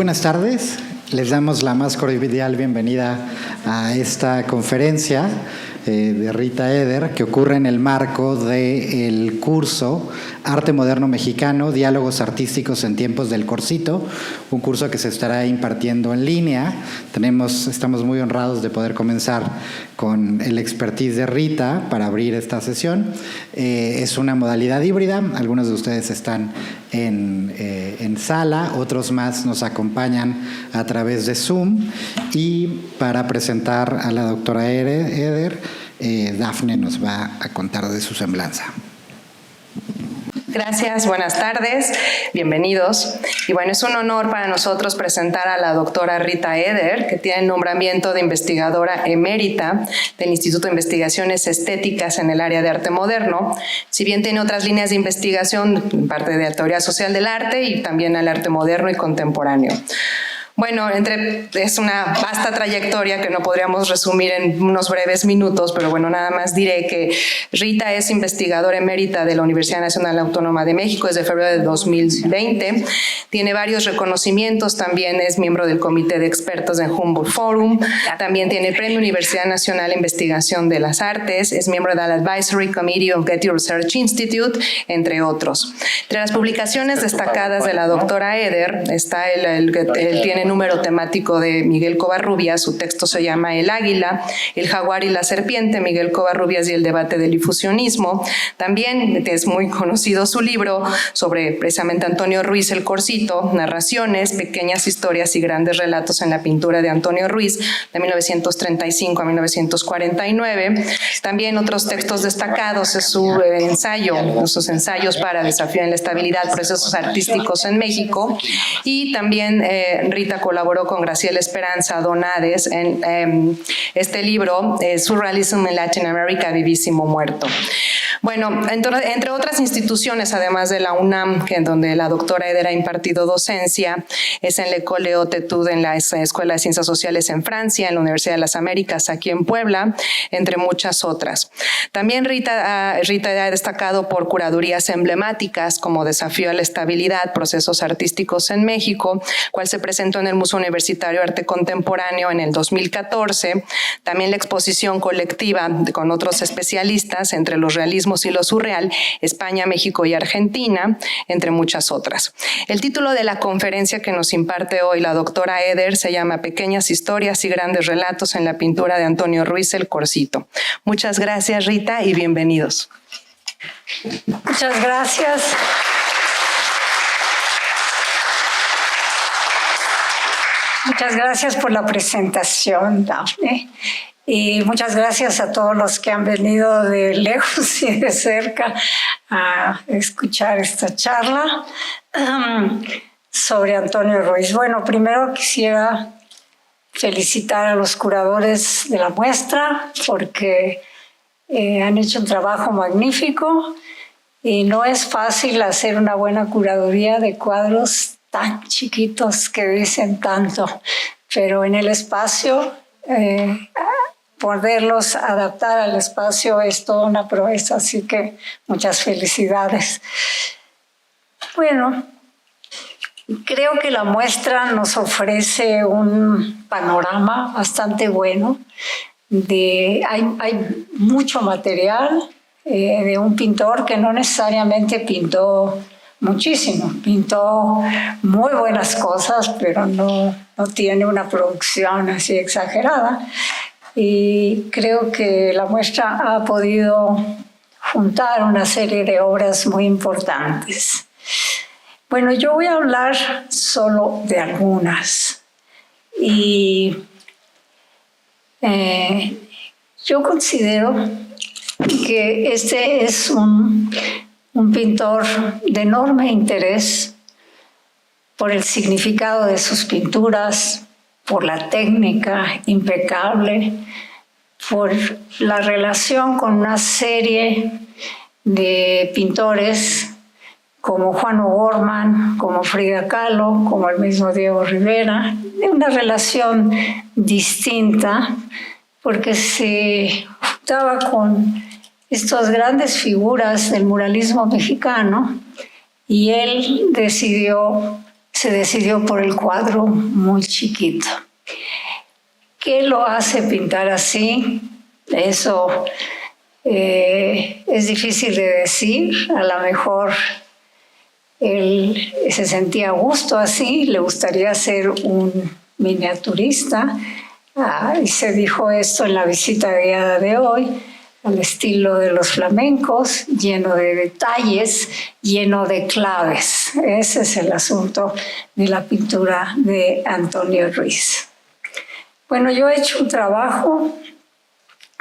buenas tardes. Les damos la más cordial bienvenida a esta conferencia de Rita Eder, que ocurre en el marco del curso Arte Moderno Mexicano, Diálogos Artísticos en Tiempos del Corsito, un curso que se estará impartiendo en línea. Estamos muy honrados de poder comenzar con el expertise de Rita para abrir esta sesión. Es una modalidad híbrida, algunos de ustedes están en sala, otros más nos acompañan a través de Zoom, y para presentar a la doctora Eder, Dafne nos va a contar de su semblanza. Gracias, buenas tardes, bienvenidos. Y bueno, es un honor para nosotros presentar a la doctora Rita Eder, que tiene el nombramiento de investigadora emérita del Instituto de Investigaciones Estéticas en el área de arte moderno. Si bien tiene otras líneas de investigación, parte de la teoría social del arte y también al arte moderno y contemporáneo. Bueno, es una vasta trayectoria que no podríamos resumir en unos breves minutos, pero bueno, nada más diré que Rita es investigadora emérita de la Universidad Nacional Autónoma de México desde febrero de 2020. Tiene varios reconocimientos, también es miembro del Comité de Expertos del Humboldt Forum, también tiene el Premio Universidad Nacional de Investigación de las Artes, es miembro del Advisory Committee of Getty Research Institute, entre otros. Entre las publicaciones destacadas de la doctora Eder está el tiene número temático de Miguel Covarrubias. Su texto se llama El Águila, el Jaguar y la Serpiente, Miguel Covarrubias y el debate del difusionismo. También es muy conocido su libro sobre precisamente Antonio Ruiz el Corsito, Narraciones, Pequeñas Historias y Grandes Relatos en la Pintura de Antonio Ruiz, de 1935 a 1949. También otros textos destacados es sus ensayos para Desafío en la Estabilidad, Procesos Artísticos en México, y también Rita colaboró con Graciela Esperanza Donades en este libro, Surrealism in Latin America, Vivísimo Muerto. Bueno, entre otras instituciones, además de la UNAM, en donde la doctora Eder ha impartido docencia, es en l'École des Hautes Études, en la Escuela de Ciencias Sociales en Francia, en la Universidad de las Américas, aquí en Puebla, entre muchas otras. También Rita ha destacado por curadurías emblemáticas como Desafío a la Estabilidad, Procesos Artísticos en México, cual se presentó en el Museo Universitario de Arte Contemporáneo en el 2014. También la exposición colectiva con otros especialistas entre los realismos y lo surreal, España, México y Argentina, entre muchas otras. El título de la conferencia que nos imparte hoy la doctora Eder se llama Pequeñas Historias y Grandes Relatos en la Pintura de Antonio Ruiz el Corsito. Muchas gracias, Rita, y bienvenidos. Muchas gracias. Muchas gracias por la presentación, Dafne. Y muchas gracias a todos los que han venido de lejos y de cerca a escuchar esta charla sobre Antonio Ruiz. Bueno, primero quisiera felicitar a los curadores de la muestra porque han hecho un trabajo magnífico y no es fácil hacer una buena curaduría de cuadros tan chiquitos que dicen tanto, pero en el espacio poderlos adaptar al espacio es toda una proeza, así que muchas felicidades. Bueno, creo que la muestra nos ofrece un panorama bastante bueno. Hay mucho material de un pintor que no necesariamente pintó muchísimo, pintó muy buenas cosas, pero no tiene una producción así exagerada. Y creo que la muestra ha podido juntar una serie de obras muy importantes. Bueno, yo voy a hablar solo de algunas. Y yo considero que este es un pintor de enorme interés por el significado de sus pinturas, por la técnica impecable, por la relación con una serie de pintores como Juan O'Gorman, como Frida Kahlo, como el mismo Diego Rivera, de una relación distinta, porque se juntaba con estas grandes figuras del muralismo mexicano y él decidió se decidió por el cuadro muy chiquito. ¿Qué lo hace pintar así? Eso es difícil de decir. A lo mejor él se sentía a gusto así, le gustaría ser un miniaturista. Y se dijo esto en la visita guiada de hoy, al estilo de los flamencos, lleno de detalles, lleno de claves. Ese es el asunto de la pintura de Antonio Ruiz. Bueno, yo he hecho un trabajo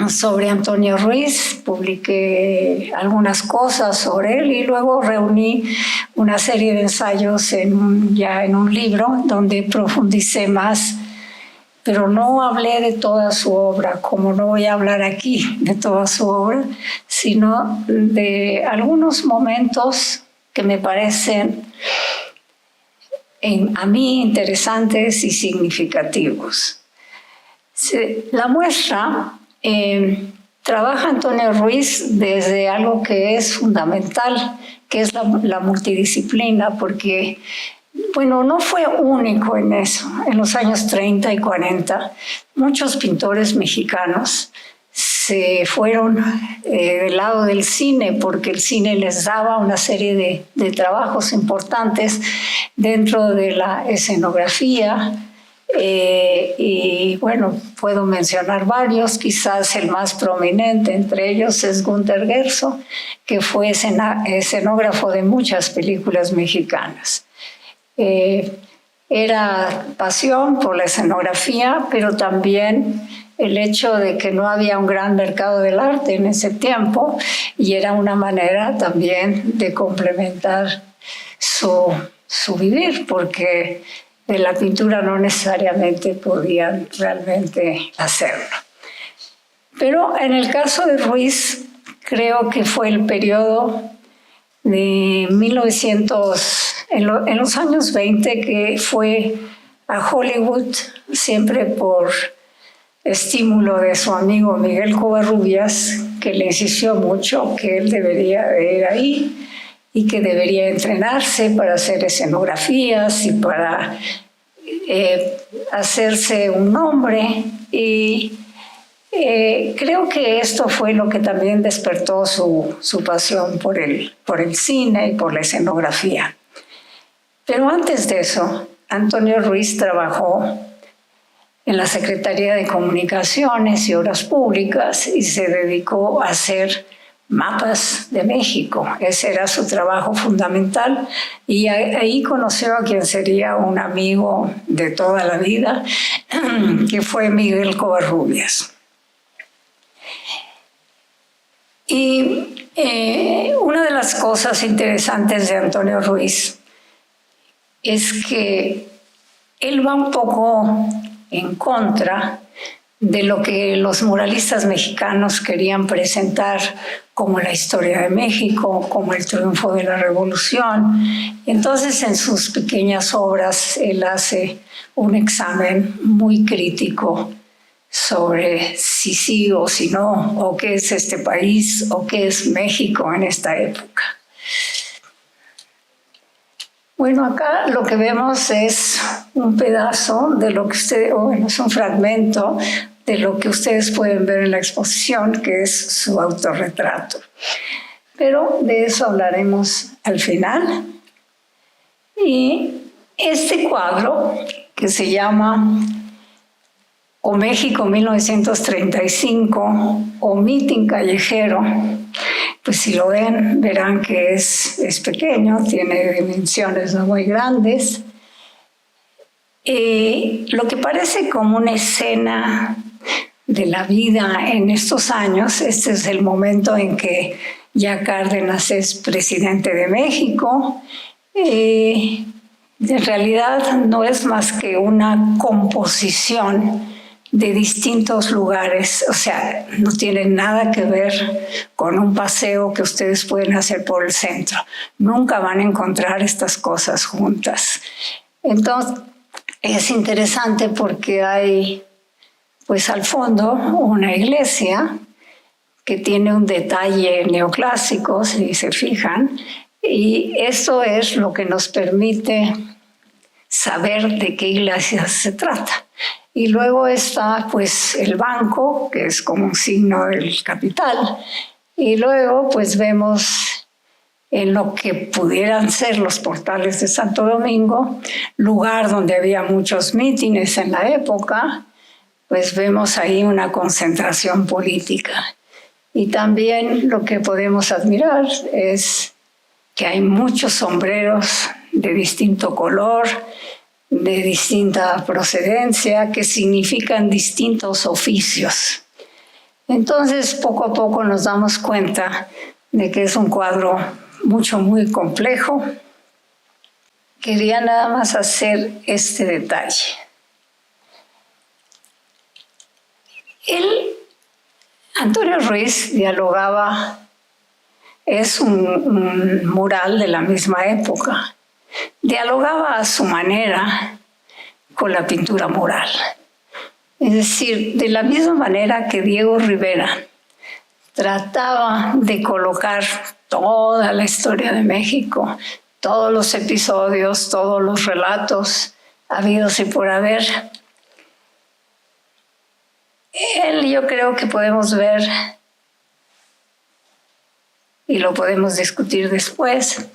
sobre Antonio Ruiz, publiqué algunas cosas sobre él y luego reuní una serie de ensayos ya en un libro donde profundicé más, pero no hablé de toda su obra, como no voy a hablar aquí de toda su obra, sino de algunos momentos que me parecen a mí interesantes y significativos. La muestra trabaja Antonio Ruiz desde algo que es fundamental, que es la multidisciplina, porque bueno, no fue único en eso. En los años 30 y 40, muchos pintores mexicanos se fueron del lado del cine, porque el cine les daba una serie de trabajos importantes dentro de la escenografía. Y bueno, puedo mencionar varios, quizás el más prominente entre ellos es Günter Gerso, que fue escenógrafo de muchas películas mexicanas. Era pasión por la escenografía, pero también el hecho de que no había un gran mercado del arte en ese tiempo, y era una manera también de complementar su vivir, porque de la pintura no necesariamente podían realmente hacerlo. Pero en el caso de Ruiz, creo que fue el periodo de 1900, en los años 20, que fue a Hollywood, siempre por estímulo de su amigo Miguel Covarrubias, que le insistió mucho que él debería de ir ahí y que debería entrenarse para hacer escenografías y para hacerse un nombre. Y creo que esto fue lo que también despertó su pasión por el cine y por la escenografía. Pero antes de eso, Antonio Ruiz trabajó en la Secretaría de Comunicaciones y Obras Públicas y se dedicó a hacer mapas de México. Ese era su trabajo fundamental, y ahí conoció a quien sería un amigo de toda la vida, que fue Miguel Covarrubias. Y una de las cosas interesantes de Antonio Ruiz es que él va un poco en contra de lo que los muralistas mexicanos querían presentar como la historia de México, como el triunfo de la Revolución. Entonces, en sus pequeñas obras, él hace un examen muy crítico sobre si sí o si no, o qué es este país, o qué es México en esta época. Bueno, acá lo que vemos es un pedazo de lo que es un fragmento de lo que ustedes pueden ver en la exposición, que es su autorretrato. Pero de eso hablaremos al final. Y este cuadro, que se llama O México 1935 o Mitin Callejero, pues si lo ven, verán que es pequeño, tiene dimensiones no muy grandes. Lo que parece como una escena de la vida en estos años, este es el momento en que ya Cárdenas es presidente de México. En realidad no es más que una composición de distintos lugares, o sea, no tiene nada que ver con un paseo que ustedes pueden hacer por el centro. Nunca van a encontrar estas cosas juntas. Entonces, es interesante porque hay, pues al fondo, una iglesia que tiene un detalle neoclásico, si se fijan, y eso es lo que nos permite saber de qué iglesia se trata. Y luego está pues el banco, que es como un signo del capital. Y luego pues vemos en lo que pudieran ser los portales de Santo Domingo, lugar donde había muchos mítines en la época, pues vemos ahí una concentración política. Y también lo que podemos admirar es que hay muchos sombreros de distinto color, de distinta procedencia, que significan distintos oficios. Entonces, poco a poco nos damos cuenta de que es un cuadro muy complejo. Quería nada más hacer este detalle. Antonio Ruiz dialogaba, es un mural de la misma época, dialogaba a su manera con la pintura mural. Es decir, de la misma manera que Diego Rivera trataba de colocar toda la historia de México, todos los episodios, todos los relatos habidos y por haber, yo creo que podemos ver, y lo podemos discutir después,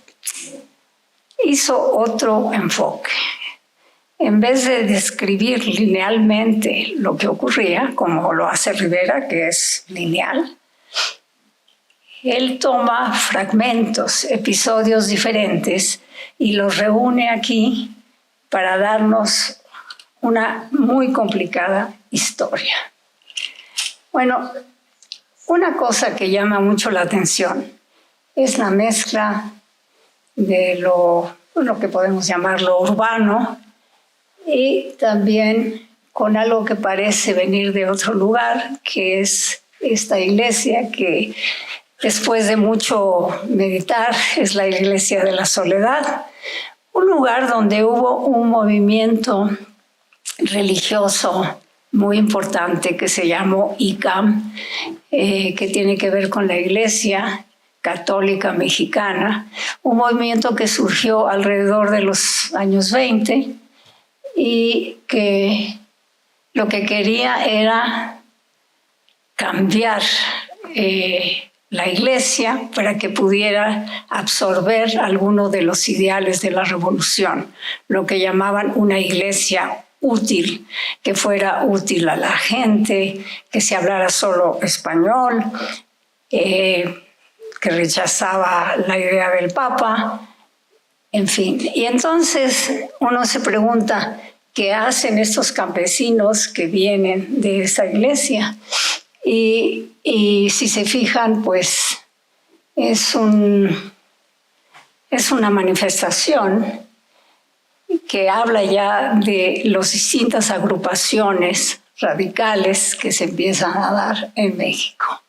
hizo otro enfoque. En vez de describir linealmente lo que ocurría, como lo hace Rivera, que es lineal, él toma fragmentos, episodios diferentes y los reúne aquí para darnos una muy complicada historia. Bueno, una cosa que llama mucho la atención es la mezcla de lo que podemos llamar lo urbano y también con algo que parece venir de otro lugar, que es esta iglesia que después de mucho meditar es la Iglesia de la Soledad, un lugar donde hubo un movimiento religioso muy importante que se llamó ICAM, que tiene que ver con la Iglesia Católica Mexicana, un movimiento que surgió alrededor de los años 20 y que lo que quería era cambiar la Iglesia para que pudiera absorber algunos de los ideales de la revolución, lo que llamaban una Iglesia útil, que fuera útil a la gente, que se hablara solo español, que rechazaba la idea del Papa, en fin. Y entonces uno se pregunta, ¿qué hacen estos campesinos que vienen de esa iglesia? Y si se fijan, pues es una manifestación que habla ya de las distintas agrupaciones radicales que se empiezan a dar en México.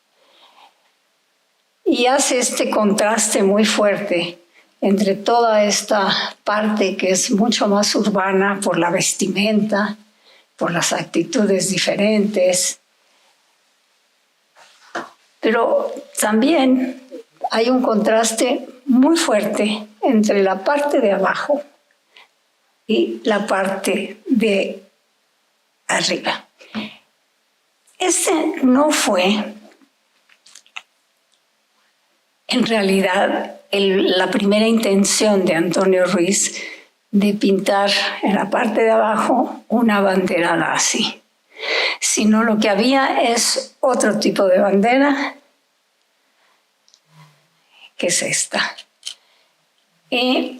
Y hace este contraste muy fuerte entre toda esta parte que es mucho más urbana por la vestimenta, por las actitudes diferentes. Pero también hay un contraste muy fuerte entre la parte de abajo y la parte de arriba. Este no fue, en realidad, la primera intención de Antonio Ruiz de pintar en la parte de abajo una bandera nazi, sino lo que había es otro tipo de bandera, que es esta. Y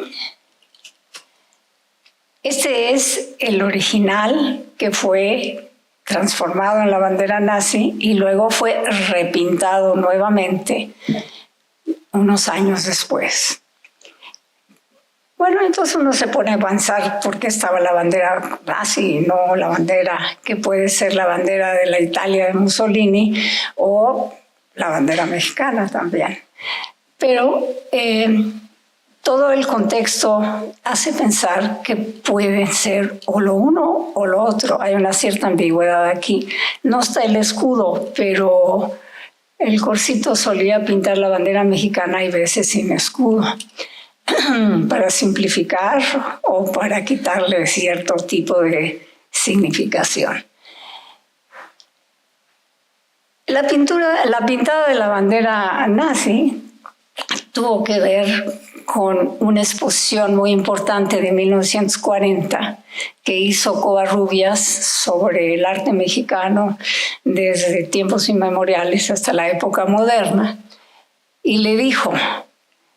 este es el original que fue transformado en la bandera nazi y luego fue repintado nuevamente unos años después. Bueno, entonces uno se pone a pensar por qué estaba la bandera nazi y no la bandera que puede ser la bandera de la Italia de Mussolini o la bandera mexicana también. Pero todo el contexto hace pensar que puede ser o lo uno o lo otro. Hay una cierta ambigüedad aquí. No está el escudo, pero el Corcito solía pintar la bandera mexicana y veces sin escudo. para simplificar o para quitarle cierto tipo de significación. La pintada de la bandera nazi tuvo que ver con una exposición muy importante de 1940 que hizo Covarrubias sobre el arte mexicano desde tiempos inmemoriales hasta la época moderna. Y le dijo: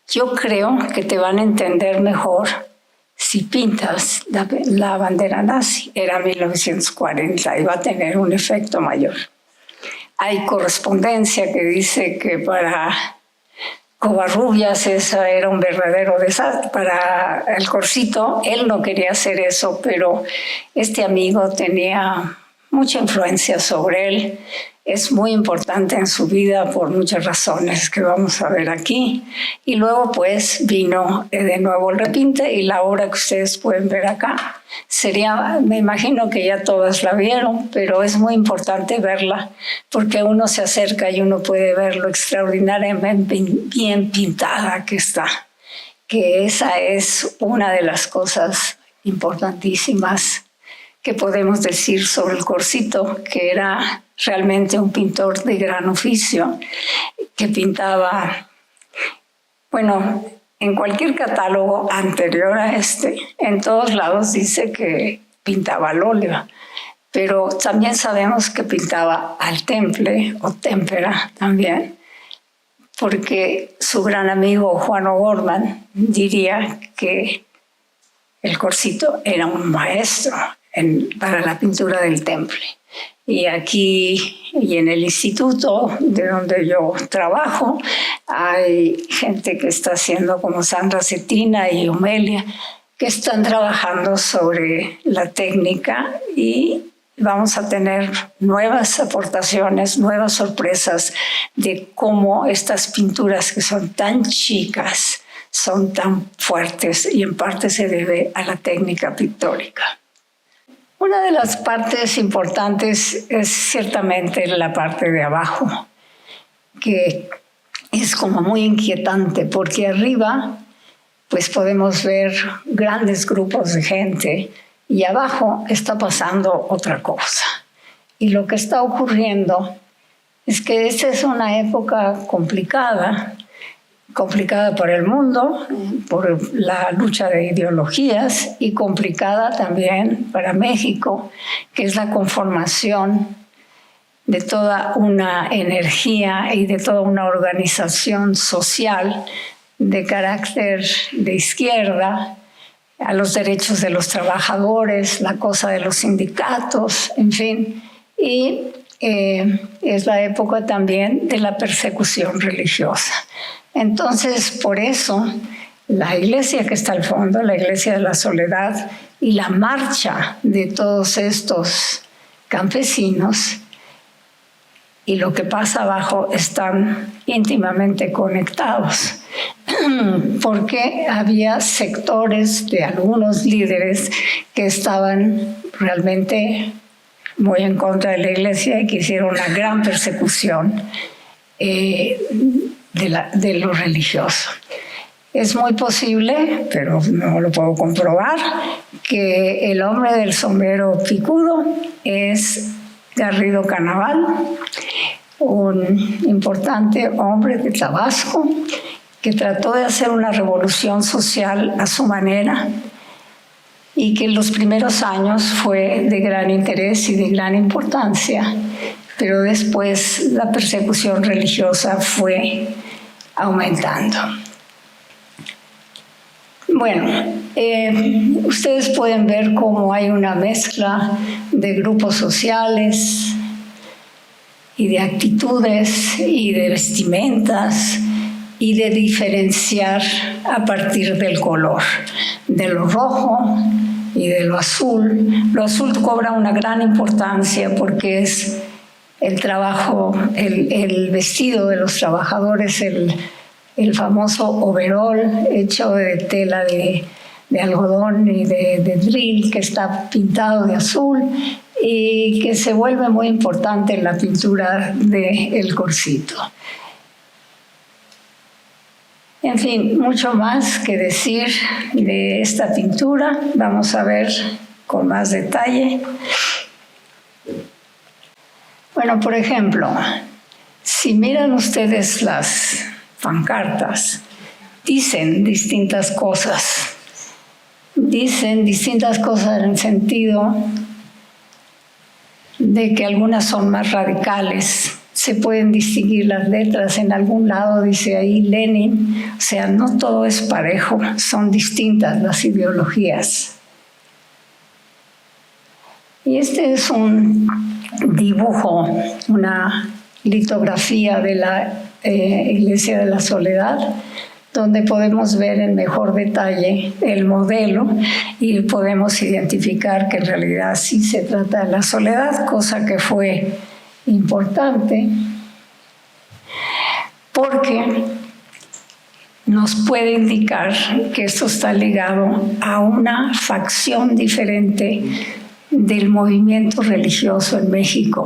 yo creo que te van a entender mejor si pintas la bandera nazi. Era 1940 y va a tener un efecto mayor. Hay correspondencia que dice que para Covarrubias esa era un verdadero desastre. Para el Corsito, él no quería hacer eso, pero este amigo tenía mucha influencia sobre él. Es muy importante en su vida por muchas razones que vamos a ver aquí. Y luego pues vino de nuevo el repinte y la obra que ustedes pueden ver acá. Me imagino que ya todas la vieron, pero es muy importante verla porque uno se acerca y uno puede ver lo extraordinariamente bien pintada que está. Que esa es una de las cosas importantísimas que podemos decir sobre el Corsito, que era realmente un pintor de gran oficio, que pintaba, bueno, en cualquier catálogo anterior a este, en todos lados dice que pintaba al óleo, pero también sabemos que pintaba al temple o témpera también, porque su gran amigo Juan O'Gorman diría que el Corsito era un maestro para la pintura del temple. Y aquí y en el instituto de donde yo trabajo hay gente que está haciendo, como Sandra Cetina y Omelia, que están trabajando sobre la técnica y vamos a tener nuevas aportaciones, nuevas sorpresas de cómo estas pinturas que son tan chicas son tan fuertes y en parte se debe a la técnica pictórica. Una de las partes importantes es ciertamente la parte de abajo, que es como muy inquietante porque arriba pues podemos ver grandes grupos de gente y abajo está pasando otra cosa. Y lo que está ocurriendo es que esta es una época complicada por el mundo, por la lucha de ideologías y complicada también para México, que es la conformación de toda una energía y de toda una organización social de carácter de izquierda, a los derechos de los trabajadores, la cosa de los sindicatos, en fin. Y es la época también de la persecución religiosa. Entonces, por eso, la iglesia que está al fondo, la iglesia de la Soledad, y la marcha de todos estos campesinos y lo que pasa abajo están íntimamente conectados, porque había sectores de algunos líderes que estaban realmente muy en contra de la iglesia y que hicieron una gran persecución de lo religioso. Es muy posible, pero no lo puedo comprobar, que el hombre del sombrero picudo es Garrido Canaval, un importante hombre de Tabasco que trató de hacer una revolución social a su manera y que en los primeros años fue de gran interés y de gran importancia, pero después la persecución religiosa fue aumentando. Bueno, ustedes pueden ver cómo hay una mezcla de grupos sociales y de actitudes y de vestimentas y de diferenciar a partir del color, de lo rojo y de lo azul. Lo azul cobra una gran importancia porque es el trabajo, el vestido de los trabajadores, el famoso overol hecho de tela de algodón y de drill que está pintado de azul y que se vuelve muy importante en la pintura del Corsito. En fin, mucho más que decir de esta pintura. Vamos a ver con más detalle. Bueno, por ejemplo, si miran ustedes las pancartas, dicen distintas cosas. Dicen distintas cosas en el sentido de que algunas son más radicales. Se pueden distinguir las letras. En algún lado dice ahí Lenin. O sea, no todo es parejo, son distintas las ideologías. Y este es un dibujo, una litografía de la Iglesia de la Soledad, donde podemos ver en mejor detalle el modelo y podemos identificar que en realidad sí se trata de la soledad, cosa que fue importante porque nos puede indicar que esto está ligado a una facción diferente del movimiento religioso en México,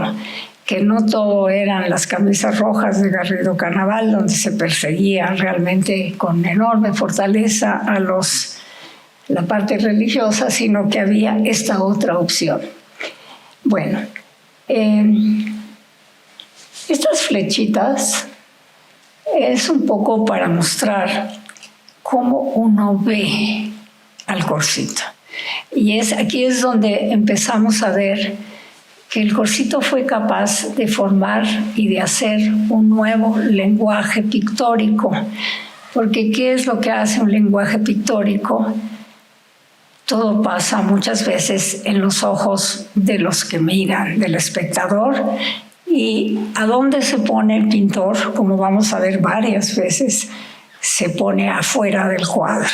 que no todo eran las camisas rojas de Garrido Carnaval, donde se perseguía realmente con enorme fortaleza a la parte religiosa, sino que había esta otra opción. Bueno, estas flechitas es un poco para mostrar cómo uno ve al Corsito. Y aquí es donde empezamos a ver que el Corsito fue capaz de formar y de hacer un nuevo lenguaje pictórico. Porque ¿qué es lo que hace un lenguaje pictórico? Todo pasa muchas veces en los ojos de los que miran, del espectador. ¿Y a dónde se pone el pintor? Como vamos a ver varias veces, se pone afuera del cuadro.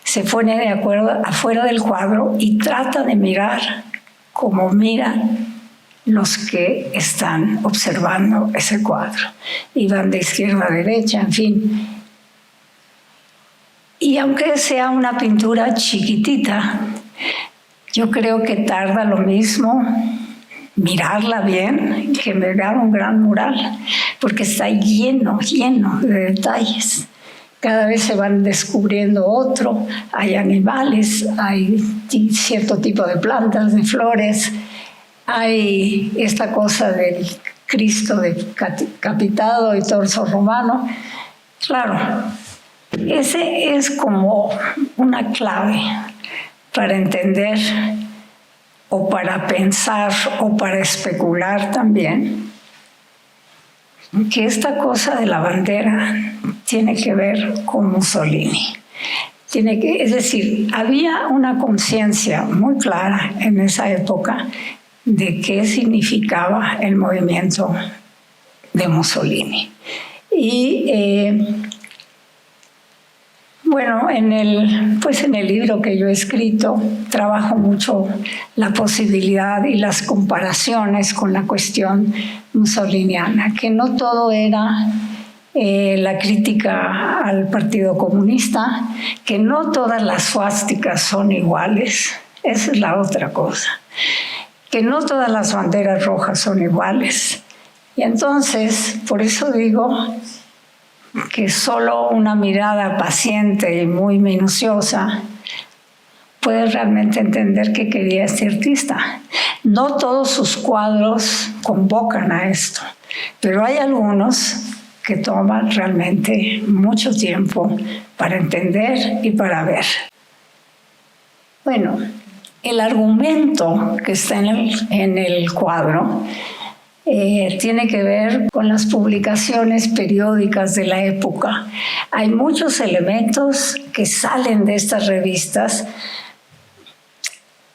Se pone afuera del cuadro y trata de mirar como miran los que están observando ese cuadro. Y van de izquierda a derecha, en fin. Y aunque sea una pintura chiquitita, yo creo que tarda lo mismo mirarla bien que mirar un gran mural, porque está lleno de detalles. Cada vez se van descubriendo otro, hay animales, hay cierto tipo de plantas, de flores, hay esta cosa del Cristo decapitado y torso romano. Claro, ese es como una clave para entender o para pensar o para especular también que esta cosa de la bandera tiene que ver con Mussolini. Es decir, había una conciencia muy clara en esa época de qué significaba el movimiento de Mussolini. Y bueno, en el libro que yo he escrito trabajo mucho la posibilidad y las comparaciones con la cuestión mussoliniana, que no todo era la crítica al Partido Comunista, que no todas las suásticas son iguales, esa es la otra cosa, que no todas las banderas rojas son iguales. Y entonces, por eso digo que solo una mirada paciente y muy minuciosa puede realmente entender qué quería este artista. No todos sus cuadros convocan a esto, pero hay algunos que toman realmente mucho tiempo para entender y para ver. Bueno, el argumento que está en el cuadro tiene que ver con las publicaciones periódicas de la época. Hay muchos elementos que salen de estas revistas.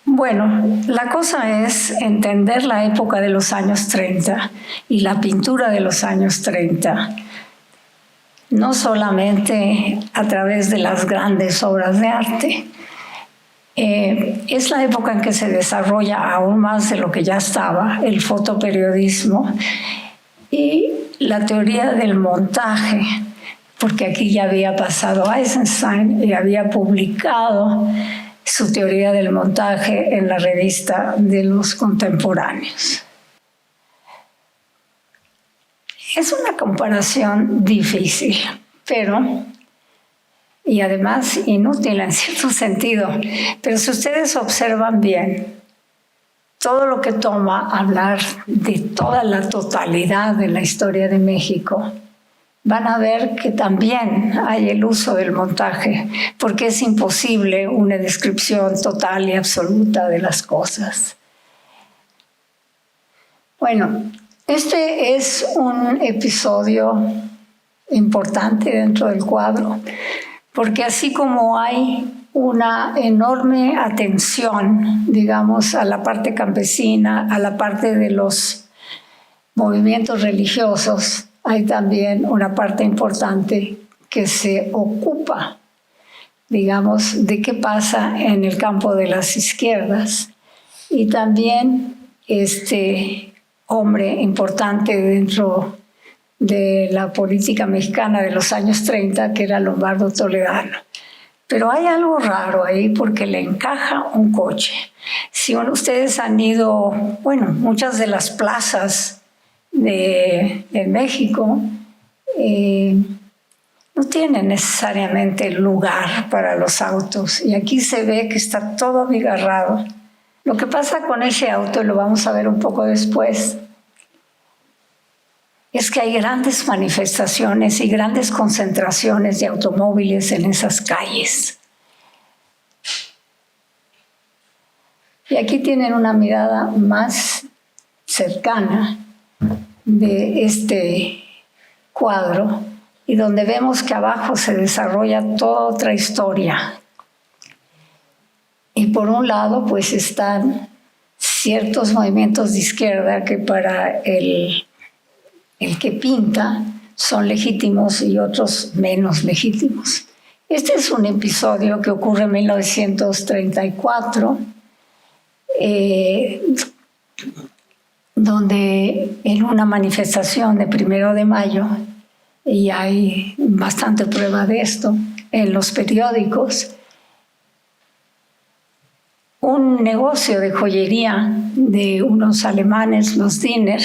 Bueno, la cosa es entender la época de los años 30 y la pintura de los años 30, no solamente a través de las grandes obras de arte. Es la época en que se desarrolla aún más de lo que ya estaba el fotoperiodismo y la teoría del montaje, porque aquí ya había pasado Eisenstein y había publicado su teoría del montaje en la revista de los contemporáneos. Es una comparación difícil, pero, y además inútil en cierto sentido, pero si ustedes observan bien, todo lo que toma hablar de toda la totalidad de la historia de México, van a ver que también hay el uso del montaje, porque es imposible una descripción total y absoluta de las cosas. Bueno, este es un episodio importante dentro del cuadro, porque así como hay una enorme atención, digamos, a la parte campesina, a la parte de los movimientos religiosos, hay también una parte importante que se ocupa, digamos, de qué pasa en el campo de las izquierdas. Y también este hombre importante dentro de la política mexicana de los años 30, que era Lombardo Toledano. Pero hay algo raro ahí porque le encaja un coche. Si ustedes han ido, bueno, muchas de las plazas de México no tienen necesariamente lugar para los autos. Y aquí se ve que está todo abigarrado. Lo que pasa con ese auto, y lo vamos a ver un poco después, es que hay grandes manifestaciones y grandes concentraciones de automóviles en esas calles. Y aquí tienen una mirada más cercana de este cuadro, y donde vemos que abajo se desarrolla toda otra historia. Y por un lado, pues están ciertos movimientos de izquierda que para el que pinta son legítimos y otros menos legítimos. Este es un episodio que ocurre en 1934, donde en una manifestación de 1 de mayo, y hay bastante prueba de esto en los periódicos, un negocio de joyería de unos alemanes, los Diener,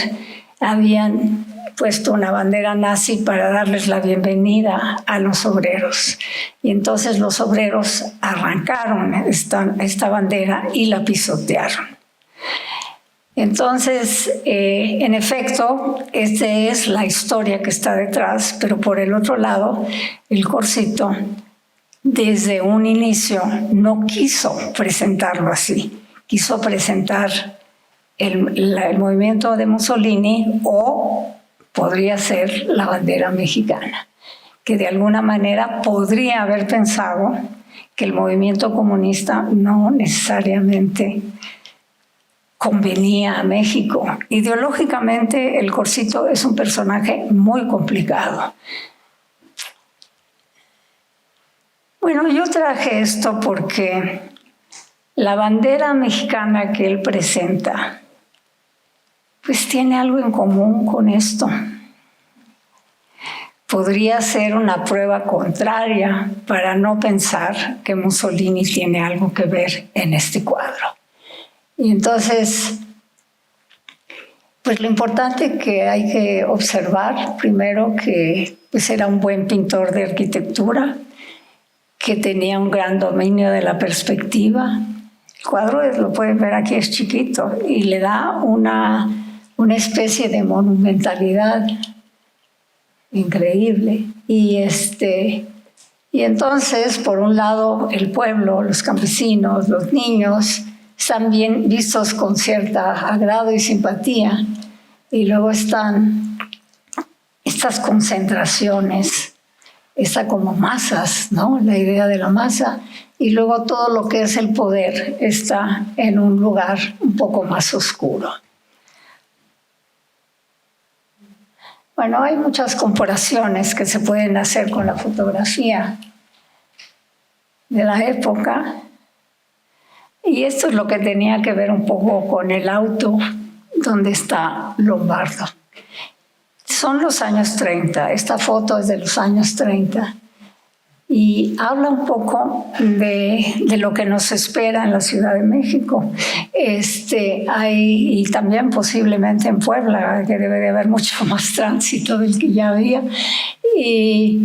habían puesto una bandera nazi para darles la bienvenida a los obreros. Y entonces los obreros arrancaron esta bandera y la pisotearon. Entonces, en efecto, esta es la historia que está detrás, pero por el otro lado, el Corsito, desde un inicio, no quiso presentarlo así. Quiso presentar el movimiento de Mussolini, o podría ser la bandera mexicana, que de alguna manera podría haber pensado que el movimiento comunista no necesariamente convenía a México. Ideológicamente, el Corsito es un personaje muy complicado. Bueno, yo traje esto porque la bandera mexicana que él presenta pues tiene algo en común con esto. Podría ser una prueba contraria para no pensar que Mussolini tiene algo que ver en este cuadro. Y entonces, pues lo importante que hay que observar, primero, que pues era un buen pintor de arquitectura, que tenía un gran dominio de la perspectiva. El cuadro, lo pueden ver aquí, es chiquito y le da una especie de monumentalidad increíble. Y entonces, por un lado, el pueblo, los campesinos, los niños, están bien vistos con cierta agrado y simpatía. Y luego están estas concentraciones, está como masas, ¿no? La idea de la masa. Y luego todo lo que es el poder está en un lugar un poco más oscuro. Bueno, hay muchas comparaciones que se pueden hacer con la fotografía de la época. Y esto es lo que tenía que ver un poco con el auto donde está Lombardo. Son los años 30, esta foto es de los años 30 y habla un poco de lo que nos espera en la Ciudad de México. Y también posiblemente en Puebla, que debe de haber mucho más tránsito del que ya había. Y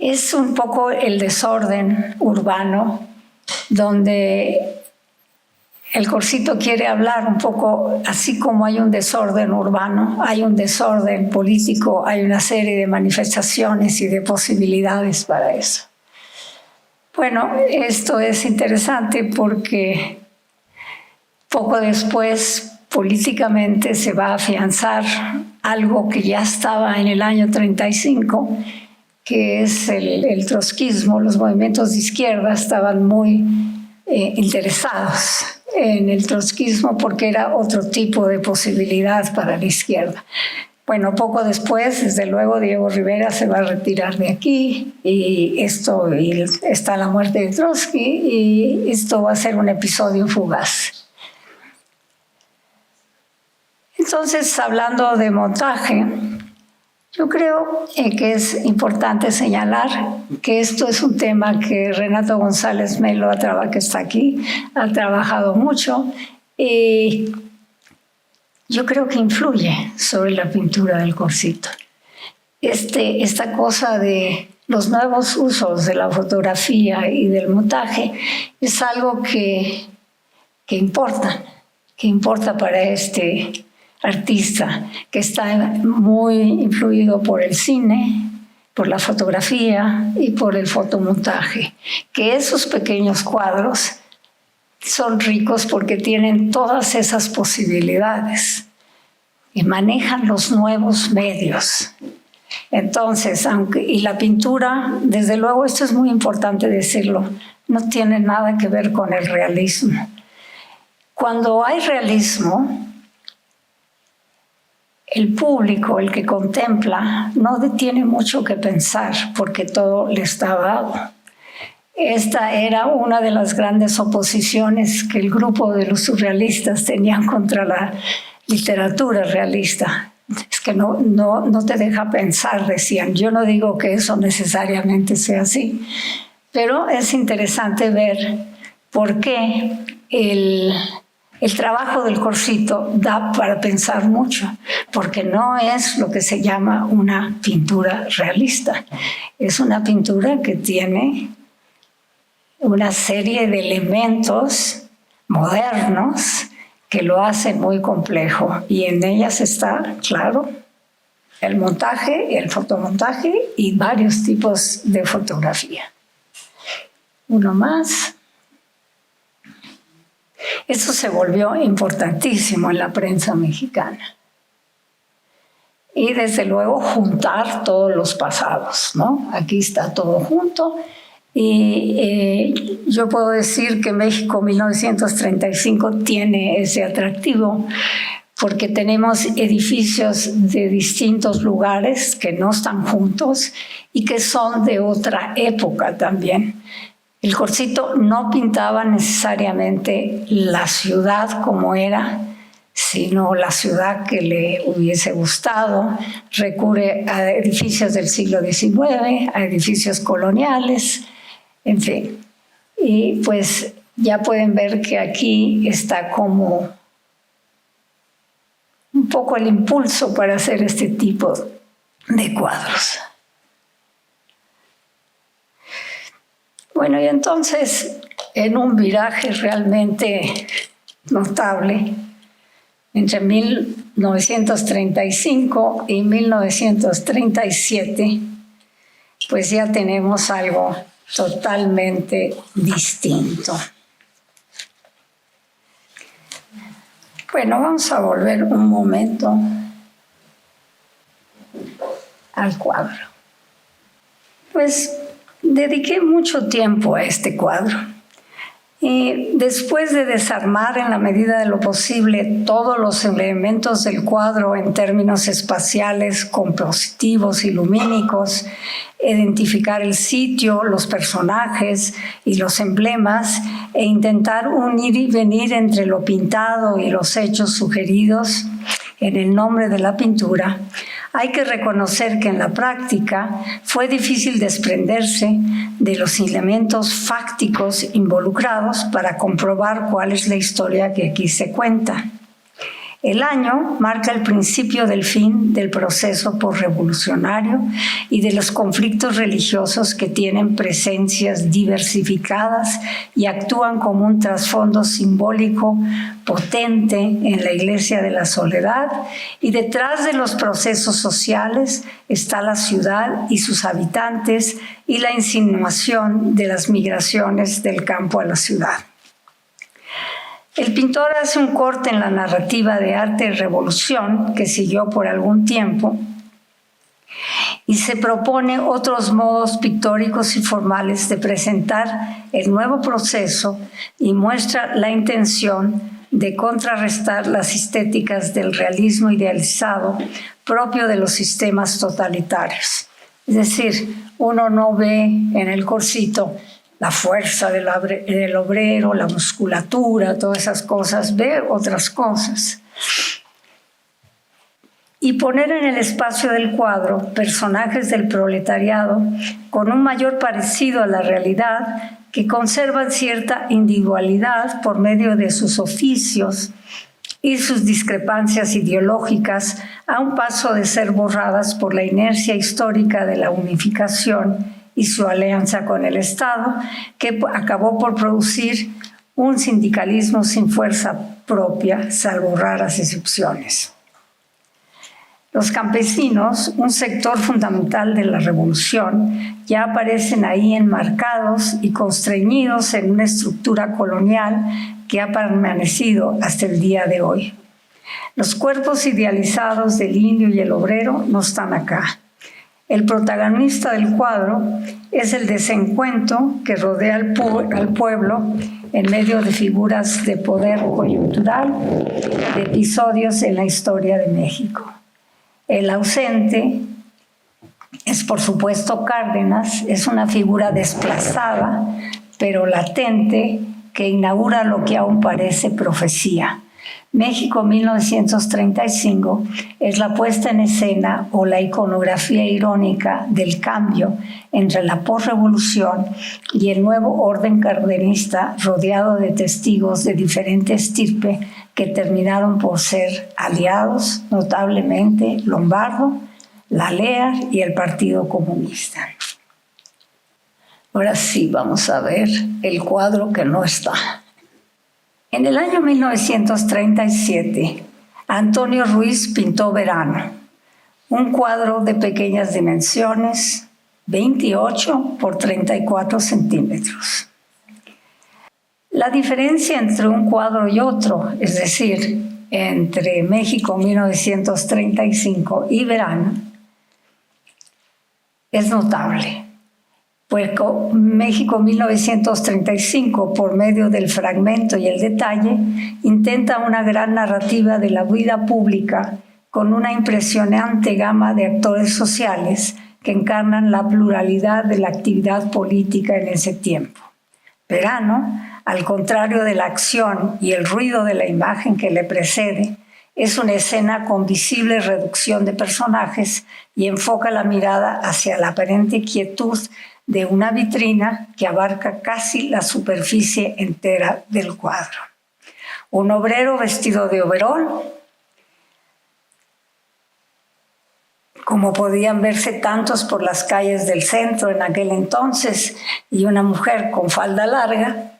es un poco el desorden urbano, donde el Corsito quiere hablar un poco, así como hay un desorden urbano, hay un desorden político, hay una serie de manifestaciones y de posibilidades para eso. Bueno, esto es interesante porque poco después políticamente se va a afianzar algo que ya estaba en el año 35, que es el trotskismo. Los movimientos de izquierda estaban muy interesados en el trotskismo porque era otro tipo de posibilidad para la izquierda. Bueno, poco después, desde luego, Diego Rivera se va a retirar de aquí y está la muerte de Trotsky y esto va a ser un episodio fugaz. Entonces, hablando de montaje, yo creo que es importante señalar que esto es un tema que Renato González Melo, que está aquí, ha trabajado mucho y yo creo que influye sobre la pintura del Corsito. Esta cosa de los nuevos usos de la fotografía y del montaje es algo que importa para este artista, que está muy influido por el cine, por la fotografía y por el fotomontaje. Que esos pequeños cuadros son ricos porque tienen todas esas posibilidades y manejan los nuevos medios. Entonces, y la pintura, desde luego, esto es muy importante decirlo, no tiene nada que ver con el realismo. Cuando hay realismo, el público, el que contempla, no tiene mucho que pensar porque todo le está dado. Esta era una de las grandes oposiciones que el grupo de los surrealistas tenían contra la literatura realista. Es que no te deja pensar, decían. Yo no digo que eso necesariamente sea así, pero es interesante ver por qué el trabajo del Corsito da para pensar mucho, porque no es lo que se llama una pintura realista. Es una pintura que tiene una serie de elementos modernos que lo hacen muy complejo. Y en ellas está, claro, el montaje, el fotomontaje y varios tipos de fotografía. Uno más. Eso se volvió importantísimo en la prensa mexicana. Y desde luego juntar todos los pasados, ¿no? Aquí está todo junto. Y yo puedo decir que México 1935 tiene ese atractivo porque tenemos edificios de distintos lugares que no están juntos y que son de otra época también. El Corsito no pintaba necesariamente la ciudad como era, sino la ciudad que le hubiese gustado. Recurre a edificios del siglo XIX, a edificios coloniales, en fin. Y pues ya pueden ver que aquí está como un poco el impulso para hacer este tipo de cuadros. Bueno, y entonces, en un viraje realmente notable, entre 1935 y 1937, pues ya tenemos algo totalmente distinto. Bueno, vamos a volver un momento al cuadro. Pues dediqué mucho tiempo a este cuadro. Y después de desarmar en la medida de lo posible todos los elementos del cuadro en términos espaciales, compositivos y lumínicos, identificar el sitio, los personajes y los emblemas e intentar unir y venir entre lo pintado y los hechos sugeridos en el nombre de la pintura, hay que reconocer que en la práctica fue difícil desprenderse de los elementos fácticos involucrados para comprobar cuál es la historia que aquí se cuenta. El año marca el principio del fin del proceso posrevolucionario y de los conflictos religiosos que tienen presencias diversificadas y actúan como un trasfondo simbólico potente en la Iglesia de la Soledad, y detrás de los procesos sociales está la ciudad y sus habitantes y la insinuación de las migraciones del campo a la ciudad. El pintor hace un corte en la narrativa de arte y revolución que siguió por algún tiempo y se propone otros modos pictóricos y formales de presentar el nuevo proceso y muestra la intención de contrarrestar las estéticas del realismo idealizado propio de los sistemas totalitarios. Es decir, uno no ve en el Corsito la fuerza del obrero, la musculatura, todas esas cosas, ve otras cosas. Y poner en el espacio del cuadro personajes del proletariado con un mayor parecido a la realidad, que conservan cierta individualidad por medio de sus oficios y sus discrepancias ideológicas, a un paso de ser borradas por la inercia histórica de la unificación y su alianza con el Estado, que acabó por producir un sindicalismo sin fuerza propia, salvo raras excepciones. Los campesinos, un sector fundamental de la revolución, ya aparecen ahí enmarcados y constreñidos en una estructura colonial que ha permanecido hasta el día de hoy. Los cuerpos idealizados del indio y el obrero no están acá. El protagonista del cuadro es el desencuentro que rodea al pueblo en medio de figuras de poder coyuntural, de episodios en la historia de México. El ausente es, por supuesto, Cárdenas, es una figura desplazada, pero latente, que inaugura lo que aún parece profecía. México 1935 es la puesta en escena o la iconografía irónica del cambio entre la posrevolución y el nuevo orden cardenista, rodeado de testigos de diferente estirpe que terminaron por ser aliados, notablemente Lombardo, la LEA y el Partido Comunista. Ahora sí, vamos a ver el cuadro que no está. En el año 1937, Antonio Ruiz pintó Verano, un cuadro de pequeñas dimensiones, 28 por 34 centímetros. La diferencia entre un cuadro y otro, es decir, entre México 1935 y Verano, es notable. Pues México 1935, por medio del fragmento y el detalle, intenta una gran narrativa de la vida pública con una impresionante gama de actores sociales que encarnan la pluralidad de la actividad política en ese tiempo. Verano, al contrario de la acción y el ruido de la imagen que le precede, es una escena con visible reducción de personajes y enfoca la mirada hacia la aparente quietud de una vitrina que abarca casi la superficie entera del cuadro. Un obrero vestido de overol, como podían verse tantos por las calles del centro en aquel entonces, y una mujer con falda larga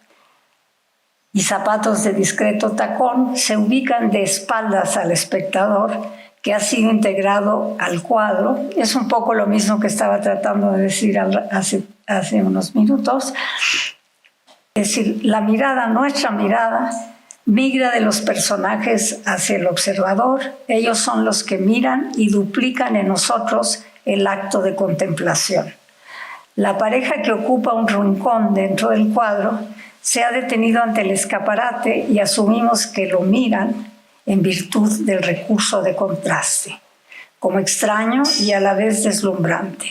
y zapatos de discreto tacón, se ubican de espaldas al espectador que ha sido integrado al cuadro. Es un poco lo mismo que estaba tratando de decir hace unos minutos. Es decir, la mirada, nuestra mirada, migra de los personajes hacia el observador. Ellos son los que miran y duplican en nosotros el acto de contemplación. La pareja que ocupa un rincón dentro del cuadro se ha detenido ante el escaparate y asumimos que lo miran en virtud del recurso de contraste, como extraño y a la vez deslumbrante.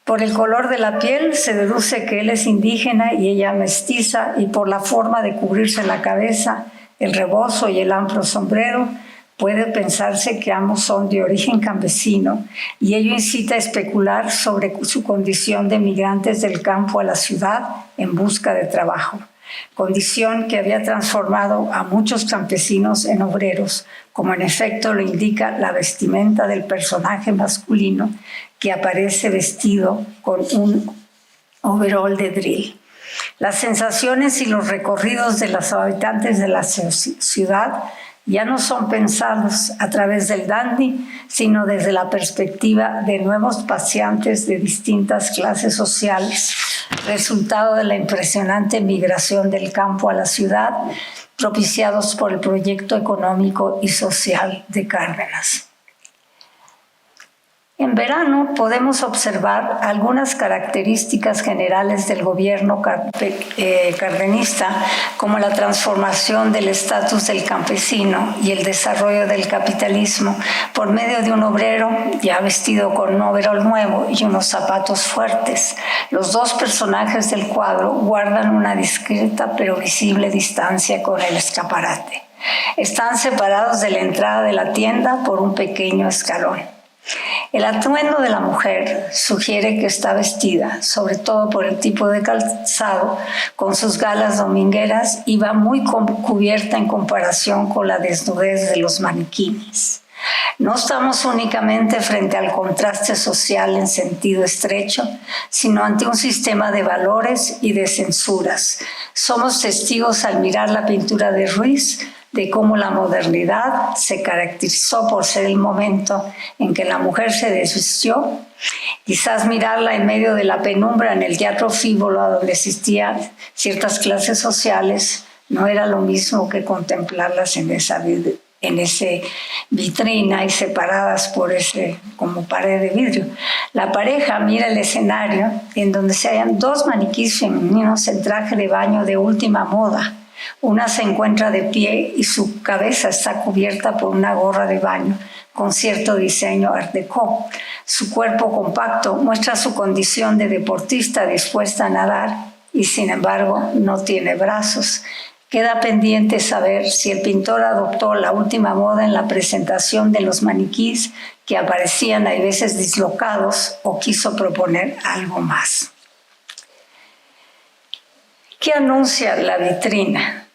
Por el color de la piel se deduce que él es indígena y ella mestiza, y por la forma de cubrirse la cabeza, el rebozo y el amplio sombrero, puede pensarse que ambos son de origen campesino, y ello incita a especular sobre su condición de migrantes del campo a la ciudad en busca de trabajo. condición que había transformado a muchos campesinos en obreros, como en efecto lo indica la vestimenta del personaje masculino que aparece vestido con un overol de drill. Las sensaciones y los recorridos de los habitantes de la ciudad ya no son pensados a través del dandy, sino desde la perspectiva de nuevos paseantes de distintas clases sociales, resultado de la impresionante migración del campo a la ciudad, propiciados por el proyecto económico y social de Cárdenas. En verano podemos observar algunas características generales del gobierno cardenista, como la transformación del estatus del campesino y el desarrollo del capitalismo por medio de un obrero ya vestido con un overol nuevo y unos zapatos fuertes. Los dos personajes del cuadro guardan una discreta pero visible distancia con el escaparate. Están separados de la entrada de la tienda por un pequeño escalón. El atuendo de la mujer sugiere que está vestida, sobre todo por el tipo de calzado, con sus galas domingueras y va muy cubierta en comparación con la desnudez de los maniquíes. No estamos únicamente frente al contraste social en sentido estrecho, sino ante un sistema de valores y de censuras. Somos testigos al mirar la pintura de Ruiz de cómo la modernidad se caracterizó por ser el momento en que la mujer se desvistió. Quizás mirarla en medio de la penumbra en el teatro frívolo donde existían ciertas clases sociales no era lo mismo que contemplarlas en esa vitrina y separadas por ese como pared de vidrio. La pareja mira el escenario en donde se hallan dos maniquíes femeninos en traje de baño de última moda. Una se encuentra de pie y su cabeza está cubierta por una gorra de baño con cierto diseño art déco. Su cuerpo compacto muestra su condición de deportista dispuesta a nadar y sin embargo no tiene brazos. Queda pendiente saber si el pintor adoptó la última moda en la presentación de los maniquíes que aparecían a veces dislocados o quiso proponer algo más. ¿Qué anuncia la vitrina?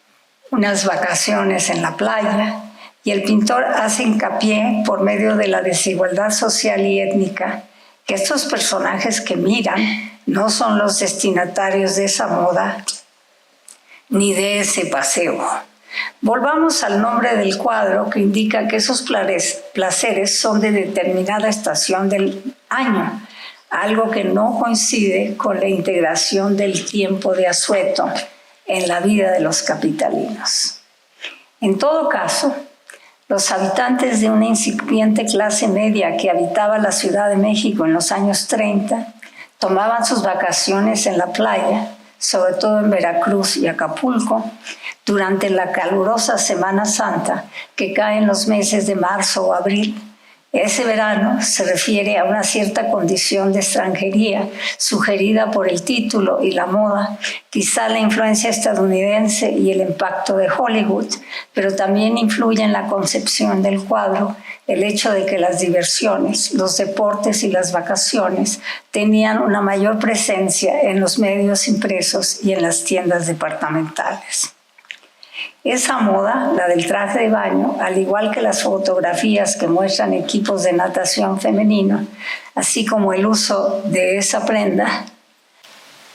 Unas vacaciones en la playa, y el pintor hace hincapié por medio de la desigualdad social y étnica que estos personajes que miran no son los destinatarios de esa moda ni de ese paseo. Volvamos al nombre del cuadro que indica que esos placeres son de determinada estación del año, algo que no coincide con la integración del tiempo de asueto en la vida de los capitalinos. En todo caso, los habitantes de una incipiente clase media que habitaba la Ciudad de México en los años 30 tomaban sus vacaciones en la playa, sobre todo en Veracruz y Acapulco, durante la calurosa Semana Santa que cae en los meses de marzo o abril. Ese verano se refiere a una cierta condición de extranjería sugerida por el título y la moda, quizá la influencia estadounidense y el impacto de Hollywood, pero también influye en la concepción del cuadro el hecho de que las diversiones, los deportes y las vacaciones tenían una mayor presencia en los medios impresos y en las tiendas departamentales. Esa moda, la del traje de baño, al igual que las fotografías que muestran equipos de natación femenino, así como el uso de esa prenda,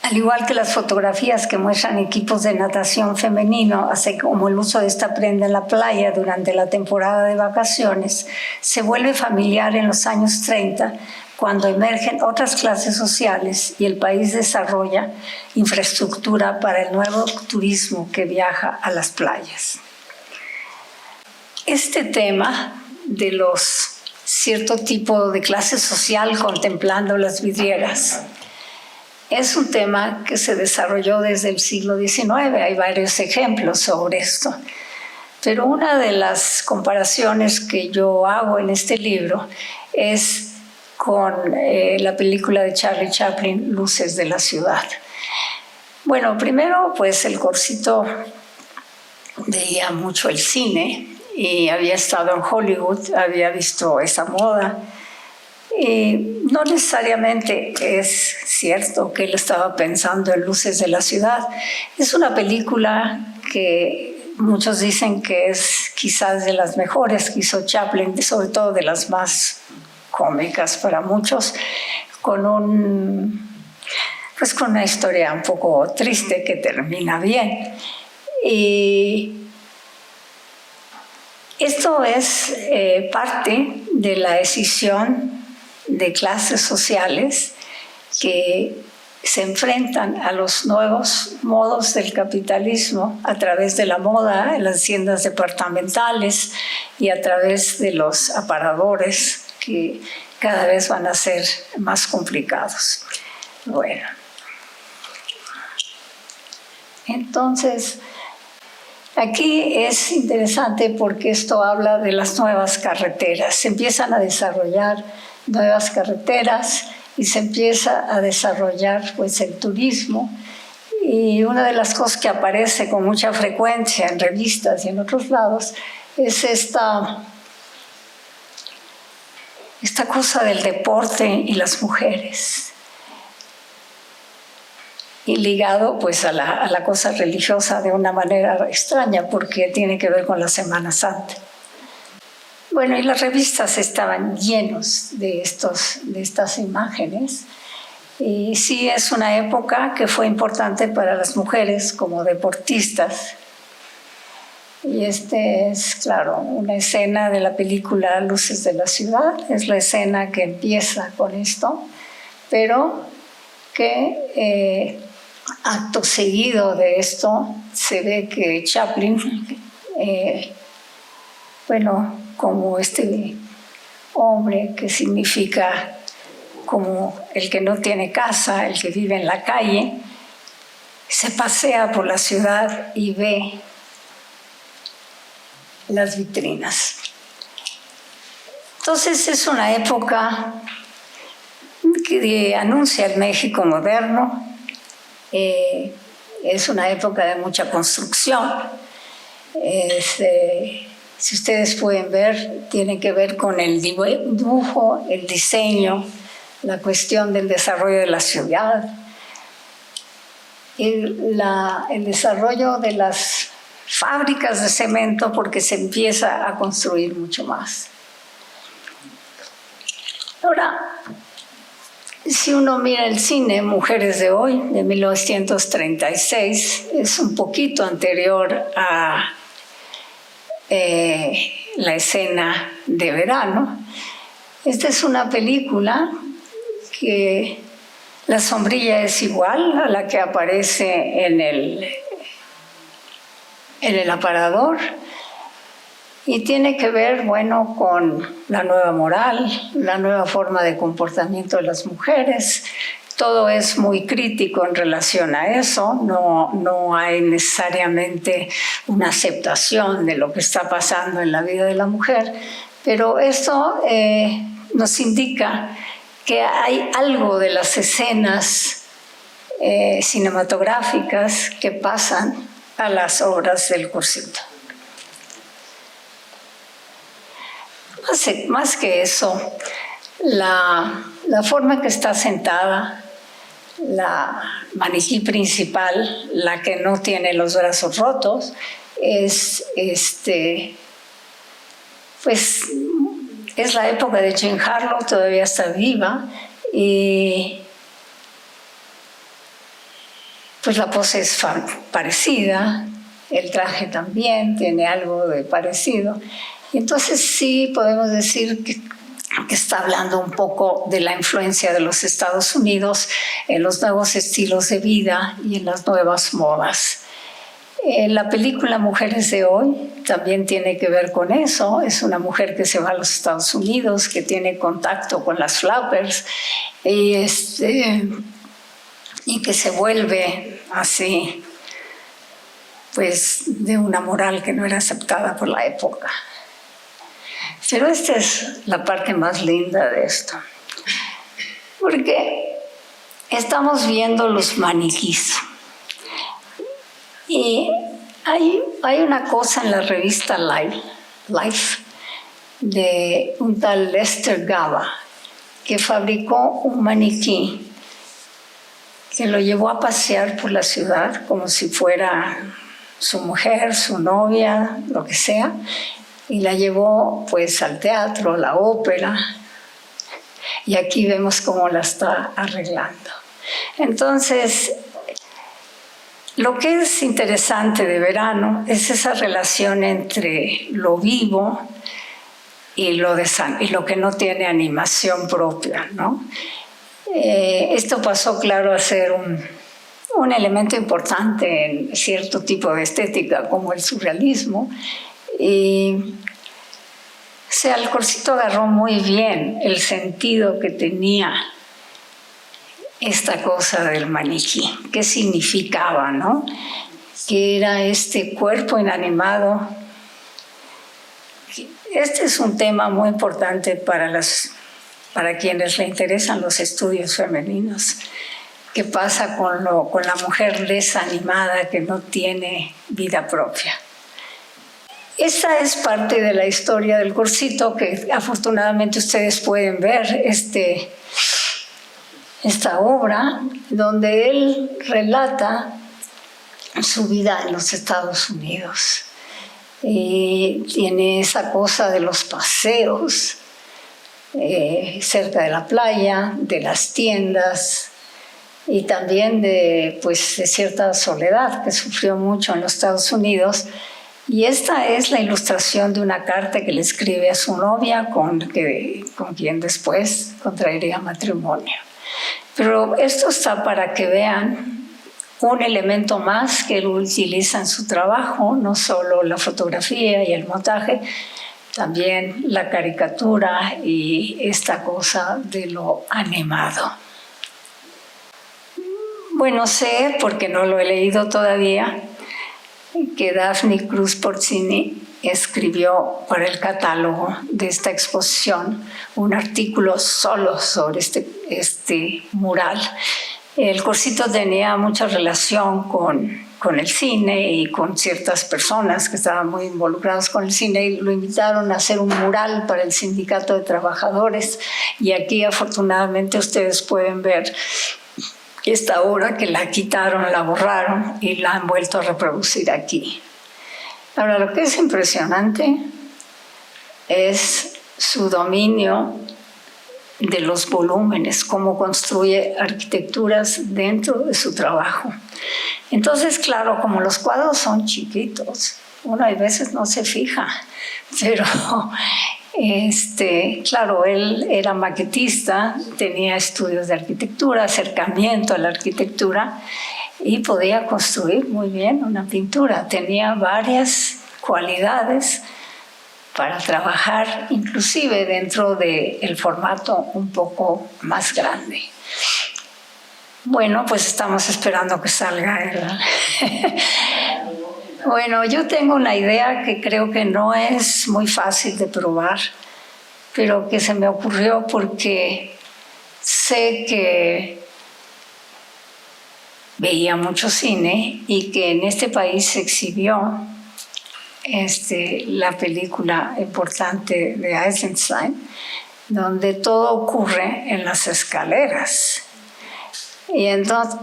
al igual que las fotografías que muestran equipos de natación femenino, así como el uso de esta prenda en la playa durante la temporada de vacaciones, se vuelve familiar en los años 30, cuando emergen otras clases sociales y el país desarrolla infraestructura para el nuevo turismo que viaja a las playas. Este tema de los cierto tipo de clase social contemplando las vidrieras es un tema que se desarrolló desde el siglo XIX. Hay varios ejemplos sobre esto. Pero una de las comparaciones que yo hago en este libro es con la película de Charlie Chaplin, Luces de la Ciudad. Bueno, primero, pues el Corcito veía mucho el cine y había estado en Hollywood, había visto esa moda, No necesariamente es cierto que él estaba pensando en Luces de la Ciudad. Es una película que muchos dicen que es quizás de las mejores que hizo Chaplin, sobre todo de las más cómicas para muchos, con una historia un poco triste que termina bien. Y esto es parte de la decisión de clases sociales que se enfrentan a los nuevos modos del capitalismo a través de la moda en las tiendas departamentales y a través de los aparadores que cada vez van a ser más complicados. Bueno, entonces aquí es interesante porque esto habla de las nuevas carreteras. Se empiezan a desarrollar nuevas carreteras y se empieza a desarrollar pues el turismo, y una de las cosas que aparece con mucha frecuencia en revistas y en otros lados es esta cosa del deporte y las mujeres, y ligado pues a la cosa religiosa de una manera extraña porque tiene que ver con la Semana Santa. Bueno, y las revistas estaban llenos de estas imágenes, y sí es una época que fue importante para las mujeres como deportistas. Y este es, claro, una escena de la película Luces de la Ciudad, es la escena que empieza con esto, pero que acto seguido de esto se ve que Chaplin, como este hombre que significa como el que no tiene casa, el que vive en la calle, se pasea por la ciudad y ve las vitrinas. Entonces es una época que anuncia el México moderno, es una época de mucha construcción. Si ustedes pueden ver, tiene que ver con el dibujo, el diseño, la cuestión del desarrollo de la ciudad, el desarrollo de las fábricas de cemento, porque se empieza a construir mucho más. Ahora, si uno mira el cine Mujeres de Hoy, de 1936, es un poquito anterior a la escena de verano. Esta es una película que la sombrilla es igual a la que aparece en el aparador, y tiene que ver, con la nueva moral, la nueva forma de comportamiento de las mujeres. Todo es muy crítico en relación a eso, no hay necesariamente una aceptación de lo que está pasando en la vida de la mujer, pero esto nos indica que hay algo de las escenas cinematográficas que pasan a las obras del Cursito. Más que eso, la forma en que está sentada la maniquí principal, la que no tiene los brazos rotos, es la época de Jean Harlow, todavía está viva, y pues la pose es parecida, el traje también tiene algo de parecido. Y entonces sí podemos decir que está hablando un poco de la influencia de los Estados Unidos en los nuevos estilos de vida y en las nuevas modas. La película Mujeres de Hoy también tiene que ver con eso. Es una mujer que se va a los Estados Unidos, que tiene contacto con las flappers y que se vuelve así, pues de una moral que no era aceptada por la época. Pero esta es la parte más linda de esto, porque estamos viendo los maniquís. Y hay una cosa en la revista Life de un tal Lester Gaba, que fabricó un maniquí que lo llevó a pasear por la ciudad como si fuera su mujer, su novia, lo que sea, y la llevó pues al teatro, a la ópera, y aquí vemos cómo la está arreglando. Entonces, lo que es interesante de Verano es esa relación entre lo vivo y lo que no tiene animación propia, ¿no? Esto pasó, claro, a ser un elemento importante en cierto tipo de estética, como el surrealismo. Y el Corsito agarró muy bien el sentido que tenía esta cosa del maniquí, qué significaba, ¿no? Que era este cuerpo inanimado. Este es un tema muy importante para quienes le interesan los estudios femeninos. ¿Qué pasa con la mujer desanimada que no tiene vida propia? Esta es parte de la historia del Corsito, que afortunadamente ustedes pueden ver esta obra, donde él relata su vida en los Estados Unidos. Tiene esa cosa de los paseos cerca de la playa, de las tiendas, y también de cierta soledad que sufrió mucho en los Estados Unidos. Y esta es la ilustración de una carta que le escribe a su novia, con quien después contraería matrimonio. Pero esto está para que vean un elemento más que él utiliza en su trabajo, no solo la fotografía y el montaje, también la caricatura y esta cosa de lo animado. Bueno, sé, porque no lo he leído todavía, que Daphne Cruz Porcini escribió para el catálogo de esta exposición un artículo solo sobre este mural. El Corsito tenía mucha relación con el cine y con ciertas personas que estaban muy involucradas con el cine, y lo invitaron a hacer un mural para el Sindicato de Trabajadores, y aquí afortunadamente ustedes pueden ver esta obra que la quitaron, la borraron y la han vuelto a reproducir aquí. Ahora, lo que es impresionante es su dominio de los volúmenes, cómo construye arquitecturas dentro de su trabajo. Entonces, claro, como los cuadros son chiquitos, uno a veces no se fija, pero claro, él era maquetista, tenía estudios de arquitectura, acercamiento a la arquitectura, y podía construir muy bien una pintura. Tenía varias cualidades para trabajar, inclusive dentro del formato un poco más grande. Bueno, pues estamos esperando que salga él. Bueno, yo tengo una idea que creo que no es muy fácil de probar, pero que se me ocurrió porque sé que veía mucho cine y que en este país se exhibió la película importante de Eisenstein, donde todo ocurre en las escaleras. Y entonces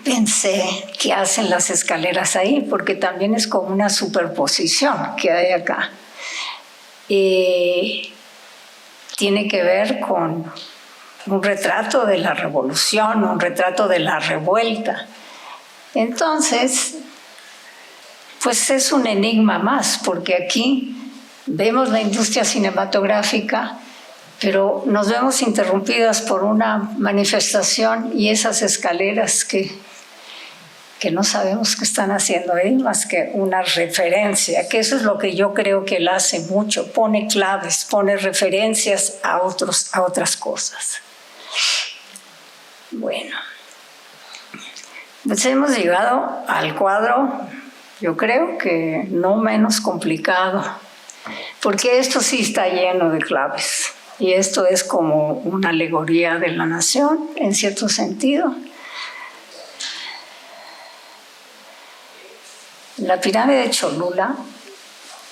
pensé, ¿qué hacen las escaleras ahí? Porque también es como una superposición que hay acá. Y tiene que ver con un retrato de la revolución, un retrato de la revuelta. Entonces, pues es un enigma más, porque aquí vemos la industria cinematográfica, pero nos vemos interrumpidas por una manifestación y esas escaleras que no sabemos qué están haciendo ahí, más que una referencia, que eso es lo que yo creo que él hace mucho, pone claves, pone referencias a otras cosas. Bueno, pues hemos llegado al cuadro, yo creo que no menos complicado, porque esto sí está lleno de claves. Y esto es como una alegoría de la nación, en cierto sentido. La pirámide de Cholula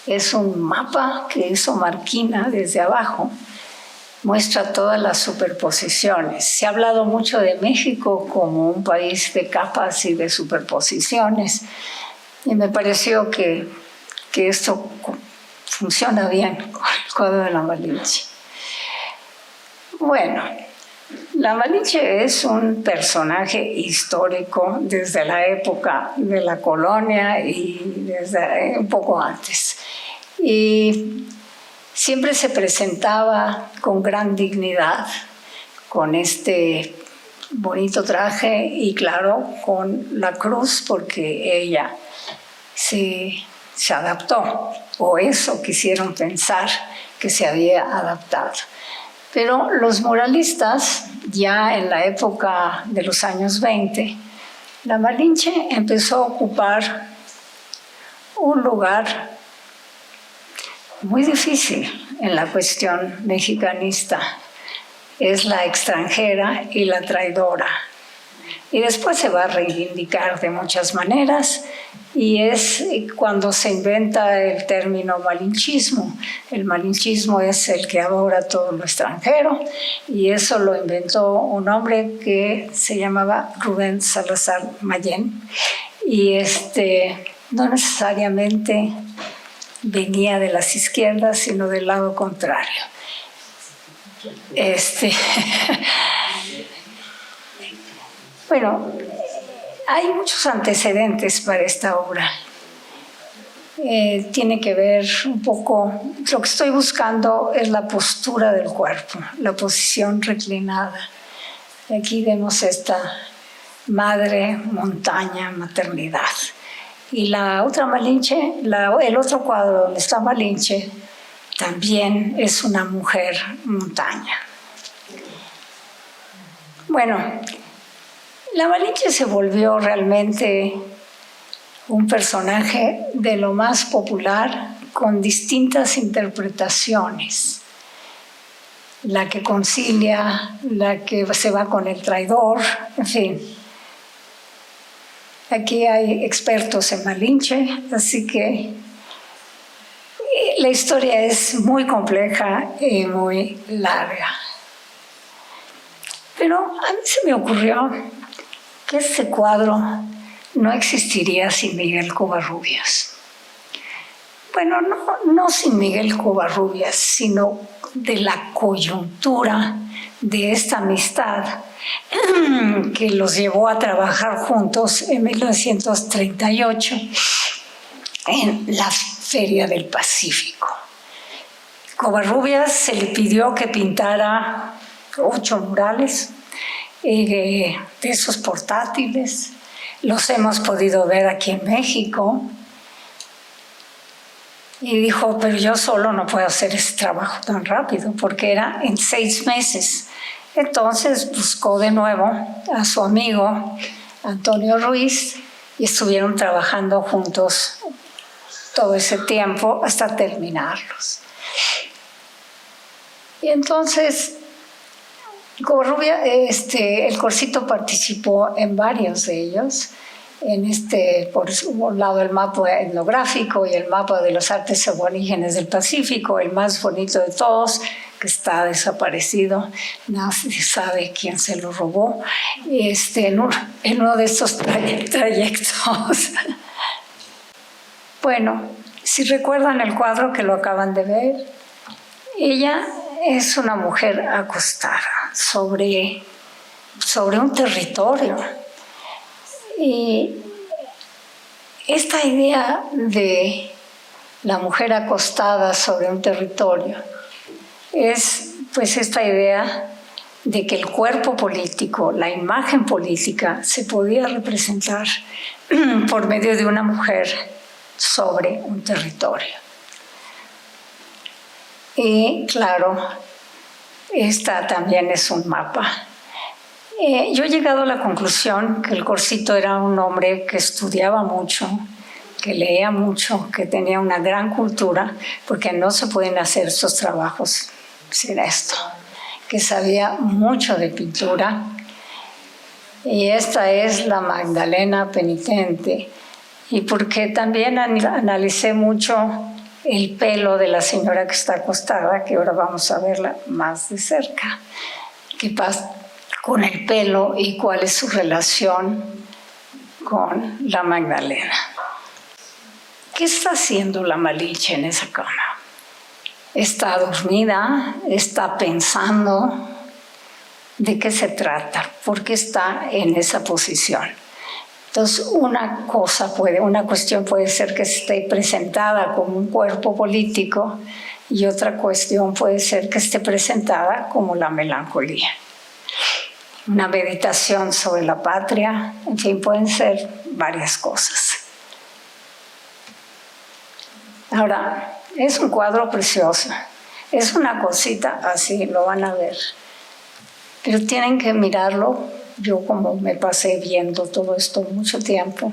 es un mapa que hizo Marquina desde abajo, muestra todas las superposiciones. Se ha hablado mucho de México como un país de capas y de superposiciones, y me pareció que esto funciona bien con el cuadro de la Malinche. Bueno, la Malinche es un personaje histórico desde la época de la colonia y desde un poco antes. Y siempre se presentaba con gran dignidad, con este bonito traje y claro, con la cruz, porque ella se adaptó, o eso quisieron pensar que se había adaptado. Pero los muralistas, ya en la época de los años 20, la Malinche empezó a ocupar un lugar muy difícil en la cuestión mexicanista. Es la extranjera y la traidora. Y después se va a reivindicar de muchas maneras, y es cuando se inventa el término malinchismo. El malinchismo es el que adora todo lo extranjero, y eso lo inventó un hombre que se llamaba Rubén Salazar Mayén, y no necesariamente venía de las izquierdas, sino del lado contrario. Bueno, hay muchos antecedentes para esta obra. Tiene que ver un poco, lo que estoy buscando es la postura del cuerpo, la posición reclinada. Aquí vemos esta madre, montaña, maternidad. Y la otra Malinche, el otro cuadro donde está Malinche, también es una mujer montaña. Bueno, la Malinche se volvió realmente un personaje de lo más popular, con distintas interpretaciones. La que concilia, la que se va con el traidor, en fin. Aquí hay expertos en Malinche, así que la historia es muy compleja y muy larga. Pero a mí se me ocurrió que este cuadro no existiría sin Miguel Covarrubias. Bueno, no sin Miguel Covarrubias, sino de la coyuntura de esta amistad que los llevó a trabajar juntos en 1938 en la Feria del Pacífico. Covarrubias se le pidió que pintara 8 murales de esos portátiles. Los hemos podido ver aquí en México. Y dijo, pero yo solo no puedo hacer ese trabajo tan rápido, porque era en 6 meses. Entonces buscó de nuevo a su amigo Antonio Ruiz y estuvieron trabajando juntos todo ese tiempo hasta terminarlos. Y entonces el Corsito participó en varios de ellos, por un lado el mapa etnográfico y el mapa de los artes aborígenes del Pacífico, el más bonito de todos, que está desaparecido, nadie sabe quién se lo robó, en uno de estos trayectos. Bueno, si recuerdan el cuadro que lo acaban de ver, ella es una mujer acostada sobre un territorio. Y esta idea de la mujer acostada sobre un territorio es pues esta idea de que el cuerpo político, la imagen política, se podía representar por medio de una mujer sobre un territorio. Y claro, esta también es un mapa. Yo he llegado a la conclusión que el Corsito era un hombre que estudiaba mucho, que leía mucho, que tenía una gran cultura, porque no se pueden hacer estos trabajos sin esto, que sabía mucho de pintura. Y esta es la Magdalena Penitente. Y porque también analicé mucho el pelo de la señora que está acostada, que ahora vamos a verla más de cerca. ¿Qué pasa con el pelo y cuál es su relación con la Magdalena? ¿Qué está haciendo la Malinche en esa cama? ¿Está dormida? ¿Está pensando? ¿De qué se trata? ¿Por qué está en esa posición? Entonces, una cuestión puede ser que esté presentada como un cuerpo político y otra cuestión puede ser que esté presentada como la melancolía. Una meditación sobre la patria, en fin, pueden ser varias cosas. Ahora, es un cuadro precioso. Es una cosita así, lo van a ver. Pero tienen que mirarlo. Yo como me pasé viendo todo esto mucho tiempo,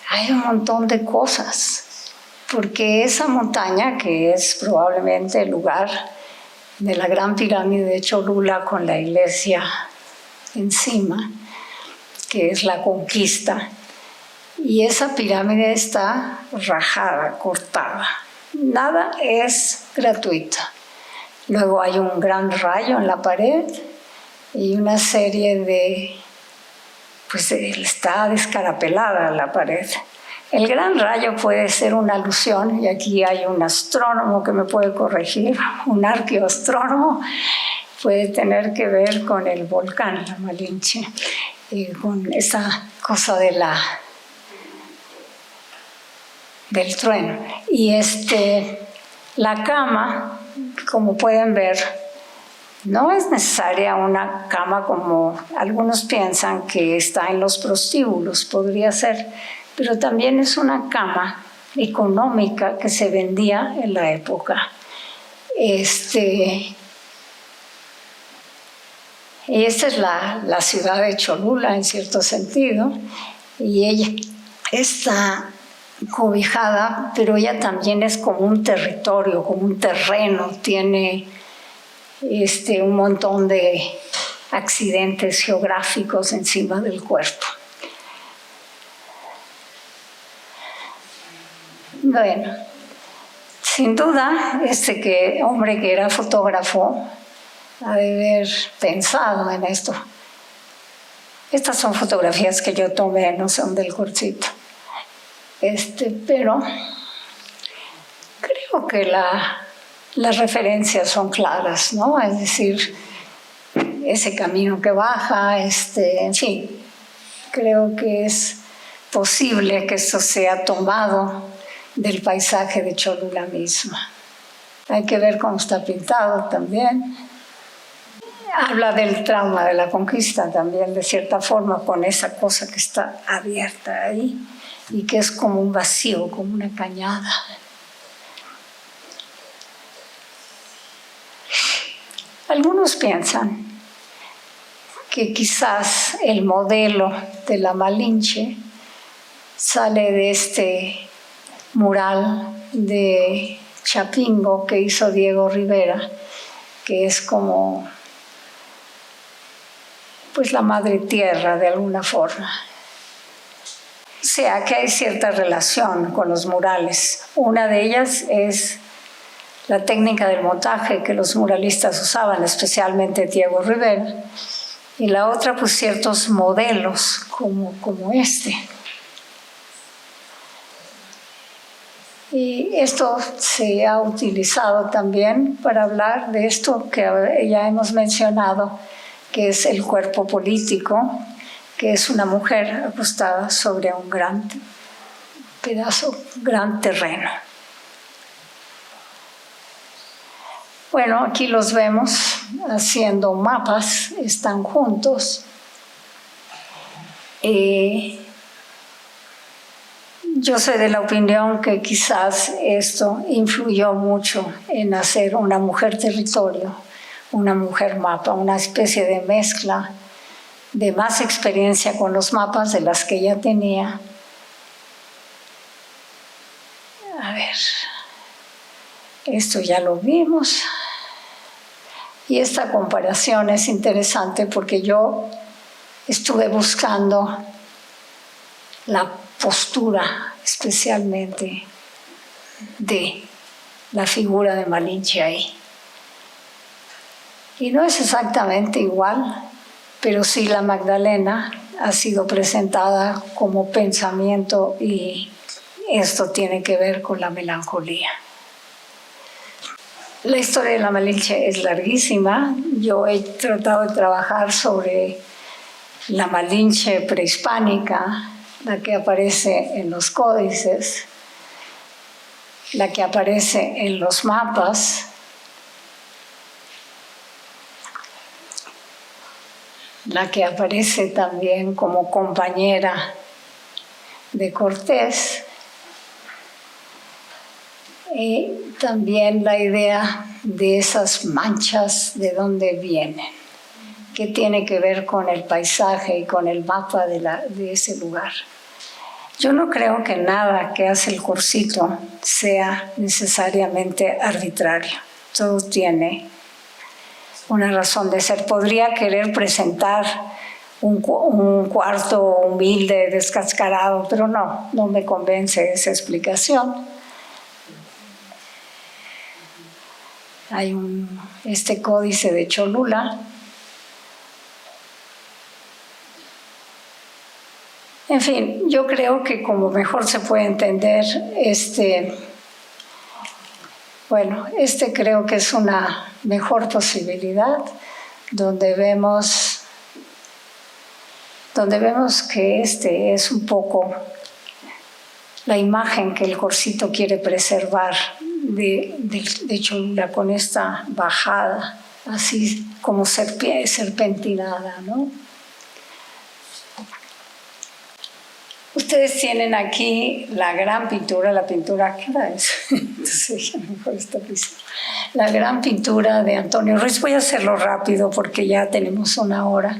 hay un montón de cosas, porque esa montaña, que es probablemente el lugar de la gran pirámide de Cholula con la iglesia encima, que es la Conquista, y esa pirámide está rajada, cortada. Nada es gratuito. Luego hay un gran rayo en la pared y una serie de... pues está descarapelada la pared. El gran rayo puede ser una alusión, y aquí hay un astrónomo que me puede corregir, un arqueoastrónomo, puede tener que ver con el volcán, la Malinche, con esa cosa del trueno. Y la cama, como pueden ver, no es necesaria una cama como algunos piensan que está en los prostíbulos, podría ser, pero también es una cama económica que se vendía en la época. Y esta es la ciudad de Cholula en cierto sentido, y ella está cobijada, pero ella también es como un territorio, como un terreno, tiene un montón de accidentes geográficos encima del cuerpo. Bueno, sin duda, hombre que era fotógrafo ha de haber pensado en esto. Estas son fotografías que yo tomé, no son del Corcito. Pero creo que las referencias son claras, ¿no? Es decir, ese camino que baja, en fin, creo que es posible que esto sea tomado del paisaje de Cholula mismo. Hay que ver cómo está pintado también. Habla del trauma de la conquista también, de cierta forma, con esa cosa que está abierta ahí y que es como un vacío, como una cañada. Algunos piensan que quizás el modelo de la Malinche sale de este mural de Chapingo que hizo Diego Rivera, que es como pues la madre tierra de alguna forma. O sea que hay cierta relación con los murales. Una de ellas es la técnica del montaje que los muralistas usaban, especialmente Diego Rivera, y la otra pues ciertos modelos como este. Y esto se ha utilizado también para hablar de esto que ya hemos mencionado, que es el cuerpo político, que es una mujer acostada sobre un gran terreno. Bueno, aquí los vemos haciendo mapas, están juntos. Yo soy de la opinión que quizás esto influyó mucho en hacer una mujer territorio, una mujer mapa, una especie de mezcla de más experiencia con los mapas de las que ella tenía. A ver, esto ya lo vimos. Y esta comparación es interesante porque yo estuve buscando la postura especialmente de la figura de Malinche ahí. Y no es exactamente igual, pero sí la Magdalena ha sido presentada como pensamiento y esto tiene que ver con la melancolía. La historia de la Malinche es larguísima. Yo he tratado de trabajar sobre la Malinche prehispánica, la que aparece en los códices, la que aparece en los mapas, la que aparece también como compañera de Cortés, y también la idea de esas manchas, de dónde vienen, que tiene que ver con el paisaje y con el mapa de ese lugar. Yo no creo que nada que hace el cursito sea necesariamente arbitrario. Todo tiene una razón de ser. Podría querer presentar un cuarto humilde, descascarado, pero no me convence esa explicación. Hay este códice de Cholula. En fin, yo creo que como mejor se puede entender, creo que es una mejor posibilidad donde vemos que es un poco la imagen que el Corcito quiere preservar de Cholula con esta bajada, así como serpentinada, ¿no? Ustedes tienen aquí la gran pintura, ¿qué hora es? Entonces, mejor esta pintura. La gran pintura de Antonio Ruiz. Voy a hacerlo rápido porque ya tenemos una hora.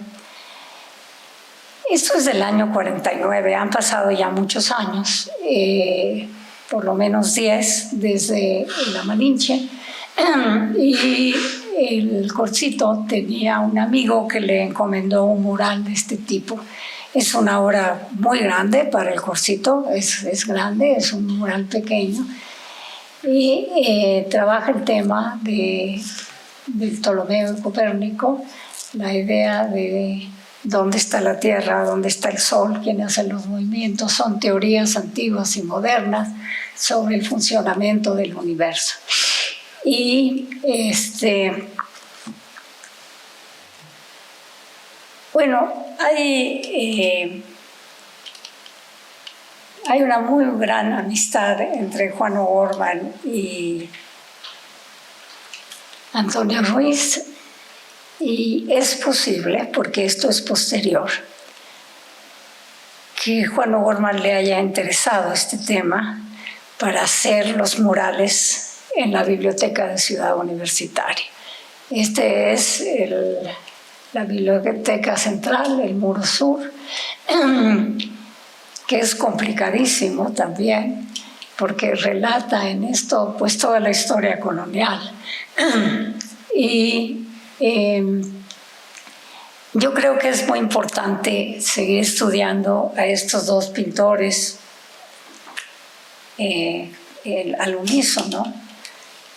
Esto es del año 49, han pasado ya muchos años, por lo menos 10 desde la Malinche. Y el Corcito tenía un amigo que le encomendó un mural de este tipo. Es una obra muy grande para el Corcito, es grande, es un mural pequeño. Y trabaja el tema de Ptolomeo y Copérnico, la idea de dónde está la Tierra, dónde está el Sol, quién hace los movimientos. Son teorías antiguas y modernas sobre el funcionamiento del universo. Y hay una muy gran amistad entre Juan O'Gorman y Antonio Ruiz, y es posible, porque esto es posterior, que Juan O'Gorman le haya interesado este tema para hacer los murales en la Biblioteca de Ciudad Universitaria. Este es la Biblioteca Central, el muro sur, que es complicadísimo también, porque relata en esto pues toda la historia colonial. Y yo creo que es muy importante seguir estudiando a estos dos pintores al unísono,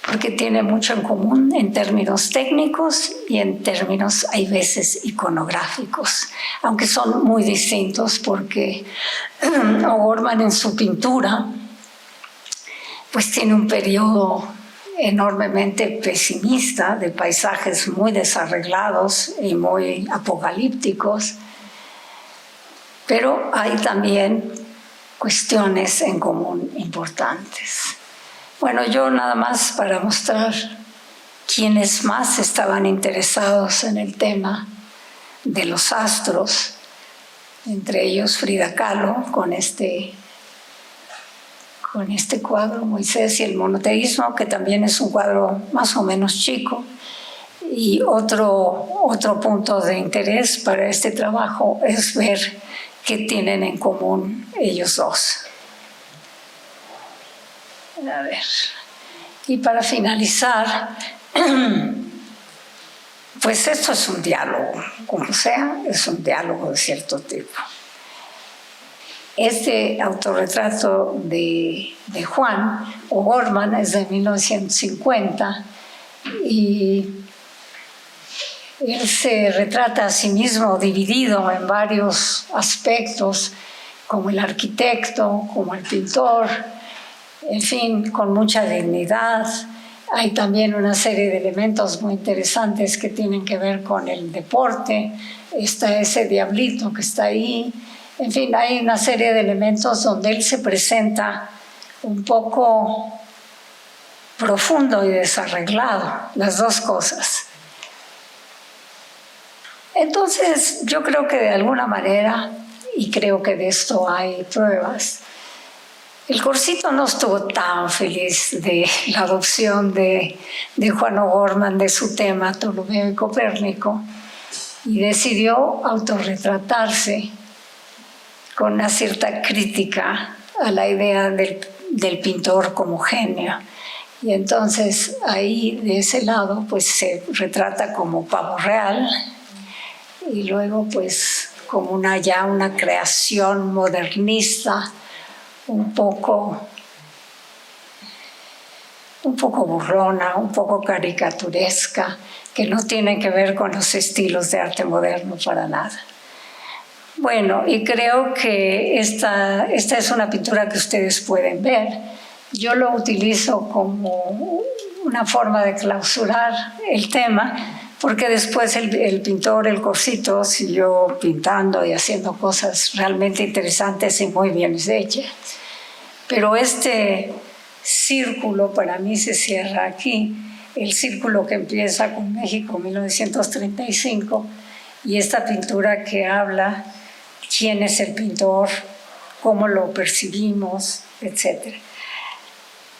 porque tiene mucho en común en términos técnicos y en términos, hay veces, iconográficos, aunque son muy distintos, porque O'Gorman en su pintura pues tiene un periodo enormemente pesimista, de paisajes muy desarreglados y muy apocalípticos, pero hay también cuestiones en común importantes. Bueno, yo nada más para mostrar quiénes más estaban interesados en el tema de los astros, entre ellos Frida Kahlo con este cuadro, Moisés y el monoteísmo, que también es un cuadro más o menos chico. Y otro punto de interés para este trabajo es ver qué tienen en común ellos dos. A ver. Y para finalizar, pues esto es un diálogo, como sea, es un diálogo de cierto tipo. Este autorretrato de Juan O'Gorman es de 1950 y él se retrata a sí mismo dividido en varios aspectos, como el arquitecto, como el pintor, en fin, con mucha dignidad. Hay también una serie de elementos muy interesantes que tienen que ver con el deporte. Está ese diablito que está ahí. En fin, hay una serie de elementos donde él se presenta un poco profundo y desarreglado, las dos cosas. Entonces, yo creo que de alguna manera, y creo que de esto hay pruebas, el Corsito no estuvo tan feliz de la adopción de Juan O'Gorman de su tema Ptolomeo y Copérnico y decidió autorretratarse con una cierta crítica a la idea del pintor como genio. Y entonces ahí de ese lado pues se retrata como pavo real y luego pues como ya una creación modernista un poco burlona, un poco caricaturesca, que no tiene que ver con los estilos de arte moderno para nada. Bueno, y creo que esta es una pintura que ustedes pueden ver. Yo lo utilizo como una forma de clausurar el tema, porque después el pintor, el Corsito, siguió pintando y haciendo cosas realmente interesantes y muy bien hechas. Pero este círculo para mí se cierra aquí, el círculo que empieza con México 1935 y esta pintura que habla quién es el pintor, cómo lo percibimos, etc.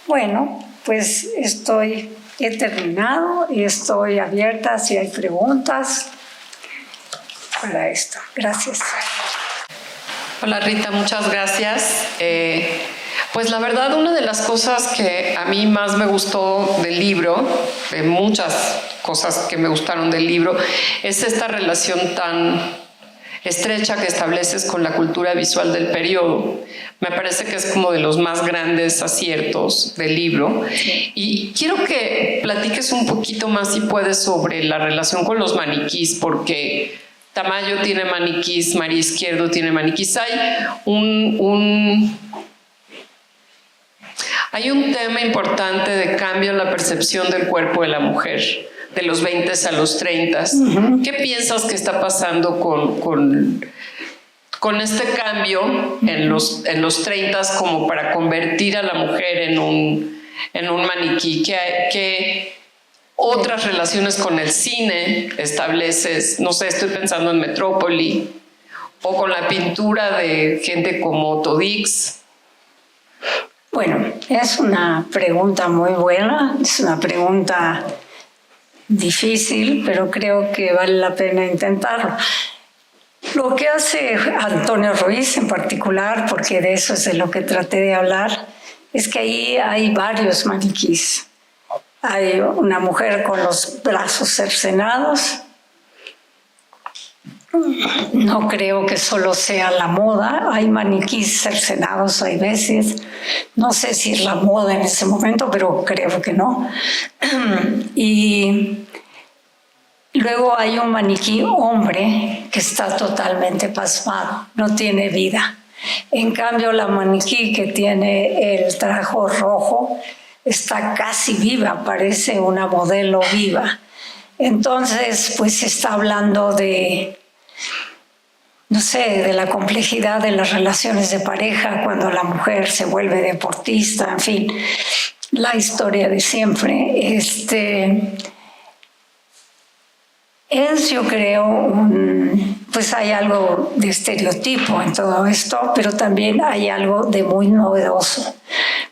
Bueno, pues he terminado y estoy abierta si hay preguntas para esto. Gracias. Hola Rita, muchas gracias. Pues la verdad, una de las cosas que a mí más me gustó del libro, de muchas cosas que me gustaron del libro, es esta relación tan estrecha que estableces con la cultura visual del periodo. Me parece que es como de los más grandes aciertos del libro. Y quiero que platiques un poquito más, si puedes, sobre la relación con los maniquís, porque Tamayo tiene maniquís, María Izquierdo tiene maniquís. Hay un tema importante de cambio en la percepción del cuerpo de la mujer, de los 20 a los 30. ¿Qué piensas que está pasando con este cambio en los 30 como para convertir a la mujer en un maniquí? ¿Qué otras relaciones con el cine estableces? No sé, estoy pensando en Metrópoli o con la pintura de gente como Todix. Bueno, es una pregunta muy buena, es una pregunta difícil, pero creo que vale la pena intentarlo. Lo que hace Antonio Ruiz en particular, porque de eso es de lo que traté de hablar, es que ahí hay varios maniquís. Hay una mujer con los brazos cercenados. No creo que solo sea la moda, hay maniquís cercenados, hay veces. No sé si es la moda en ese momento, pero creo que no. Y luego hay un maniquí hombre que está totalmente pasmado, no tiene vida. En cambio, la maniquí que tiene el traje rojo está casi viva, parece una modelo viva. Entonces, pues se está hablando de, no sé, de la complejidad de las relaciones de pareja cuando la mujer se vuelve deportista, en fin, la historia de siempre. Es, yo creo, pues hay algo de estereotipo en todo esto, pero también hay algo de muy novedoso,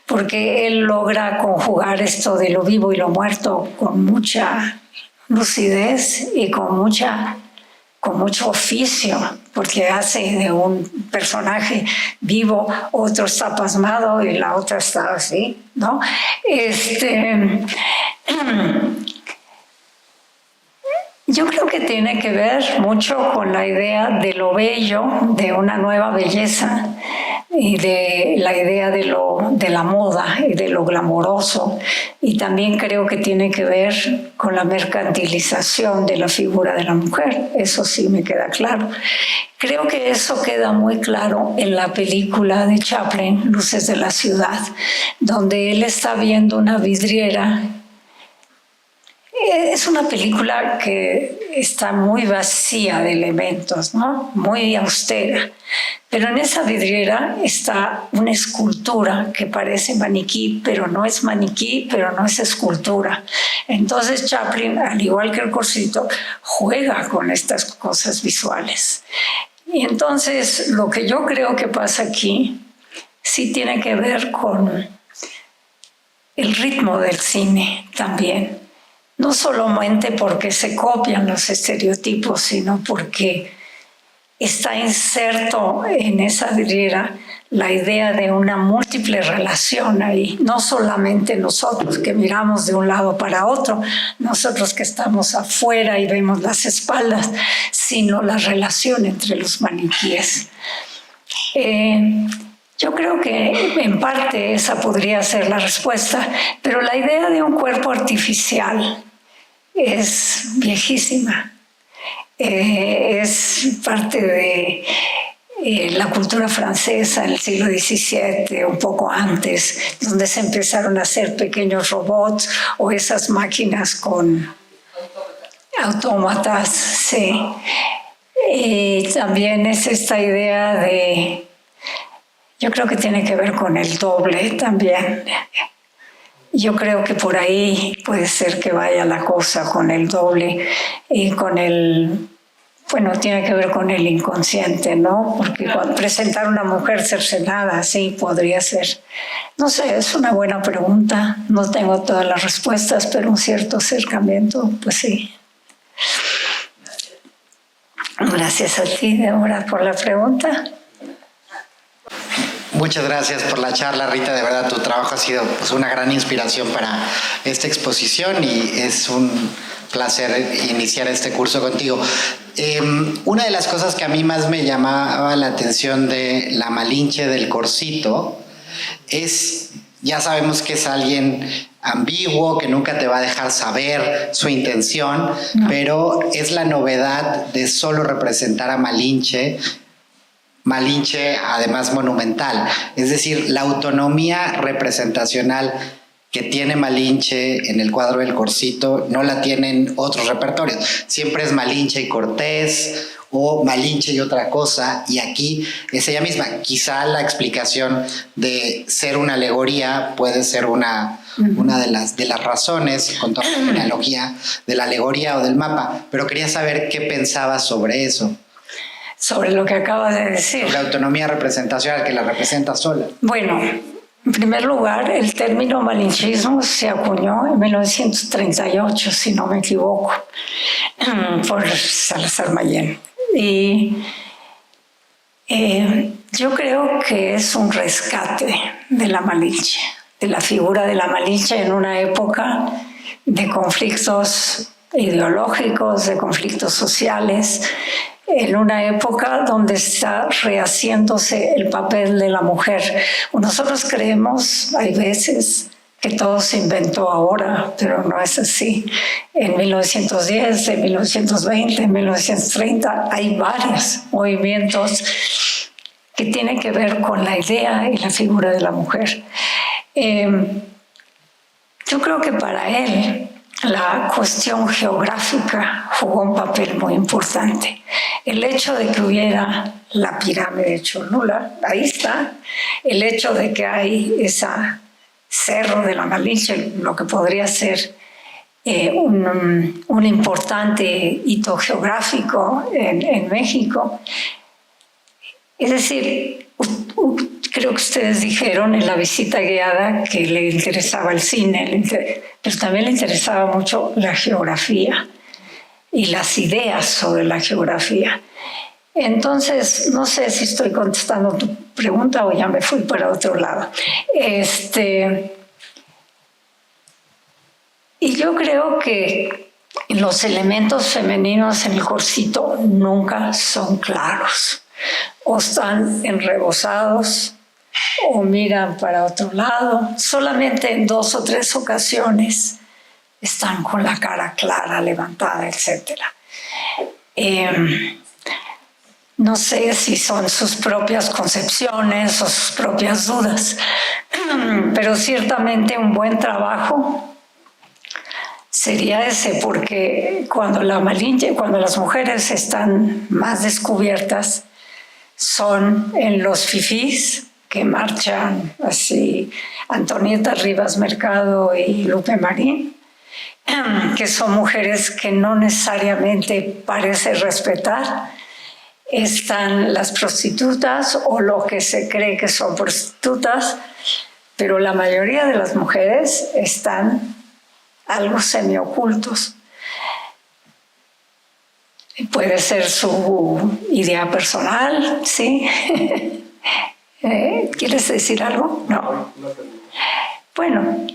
porque él logra conjugar esto de lo vivo y lo muerto con mucha lucidez y con mucho oficio, porque hace de un personaje vivo, otro está pasmado y la otra está así, ¿no? Yo creo que tiene que ver mucho con la idea de lo bello, de una nueva belleza, y de la idea de la moda y de lo glamoroso, y también creo que tiene que ver con la mercantilización de la figura de la mujer. Eso sí me queda claro. Creo que eso queda muy claro en la película de Chaplin, Luces de la Ciudad, donde él está viendo una vidriera. Es una película que está muy vacía de elementos, ¿no? Muy austera. Pero en esa vidriera está una escultura que parece maniquí, pero no es maniquí, pero no es escultura. Entonces Chaplin, al igual que el Corsito, juega con estas cosas visuales. Y entonces lo que yo creo que pasa aquí sí tiene que ver con el ritmo del cine también. No solamente porque se copian los estereotipos, sino porque está inserto en esa vidriera la idea de una múltiple relación ahí. No solamente nosotros que miramos de un lado para otro, nosotros que estamos afuera y vemos las espaldas, sino la relación entre los maniquíes. Yo creo que en parte esa podría ser la respuesta, pero la idea de un cuerpo artificial es viejísima. Es parte de la cultura francesa en el siglo XVII, un poco antes, donde se empezaron a hacer pequeños robots o esas máquinas con autómatas. Sí. Y también es esta idea de... Yo creo que tiene que ver con el doble también. Yo creo que por ahí puede ser que vaya la cosa con el doble y con el... Bueno, tiene que ver con el inconsciente, ¿no? Porque cuando presentar a una mujer cercenada, sí, podría ser. No sé, es una buena pregunta. No tengo todas las respuestas, pero un cierto acercamiento, pues sí. Gracias a ti, Débora, por la pregunta. Muchas gracias por la charla, Rita. De verdad, tu trabajo ha sido pues, una gran inspiración para esta exposición y es un placer iniciar este curso contigo. Una de las cosas que a mí más me llamaba la atención de la Malinche del Corsito es, ya sabemos que es alguien ambiguo, que nunca te va a dejar saber su intención, pero es la novedad de solo representar a Malinche además monumental, es decir, la autonomía representacional que tiene Malinche en el cuadro del Corsito no la tienen otros repertorios. Siempre es Malinche y Cortés o Malinche y otra cosa, y aquí es ella misma. Quizá la explicación de ser una alegoría puede ser una de las razones, con toda la genealogía de la alegoría o del mapa, pero quería saber qué pensabas sobre eso. Sobre lo que acabas de decir. Sobre la autonomía representacional, que la representa sola. Bueno, en primer lugar, el término malinchismo se acuñó en 1938, si no me equivoco, por Salazar Mayén. Y yo creo que es un rescate de la Malinche, de la figura de la Malinche en una época de conflictos ideológicos, de conflictos sociales, en una época donde está rehaciéndose el papel de la mujer. Nosotros creemos, hay veces, que todo se inventó ahora, pero no es así. En 1910, en 1920, en 1930, hay varios movimientos que tienen que ver con la idea y la figura de la mujer. Yo creo que para él la cuestión geográfica jugó un papel muy importante. El hecho de que hubiera la pirámide de Cholula, ahí está. El hecho de que hay ese cerro de la Malinche, lo que podría ser un importante hito geográfico en México. Es decir, creo que ustedes dijeron en la visita guiada que le interesaba el cine, pero también le interesaba mucho la geografía y las ideas sobre la geografía. Entonces, no sé si estoy contestando tu pregunta o ya me fui para otro lado. Y yo creo que los elementos femeninos en el Corsito nunca son claros. O están enrebosados o miran para otro lado. Solamente en 2 o 3 ocasiones están con la cara clara, levantada, etc. No sé si son sus propias concepciones o sus propias dudas, pero ciertamente un buen trabajo sería ese, porque cuando las mujeres están más descubiertas son en los fifís que marchan así, Antonieta Rivas Mercado y Lupe Marín, que son mujeres que no necesariamente parece respetar. Están las prostitutas o lo que se cree que son prostitutas, pero la mayoría de las mujeres están algo semiocultos. Puede ser su idea personal, ¿sí? ¿Quieres decir algo? No. Bueno,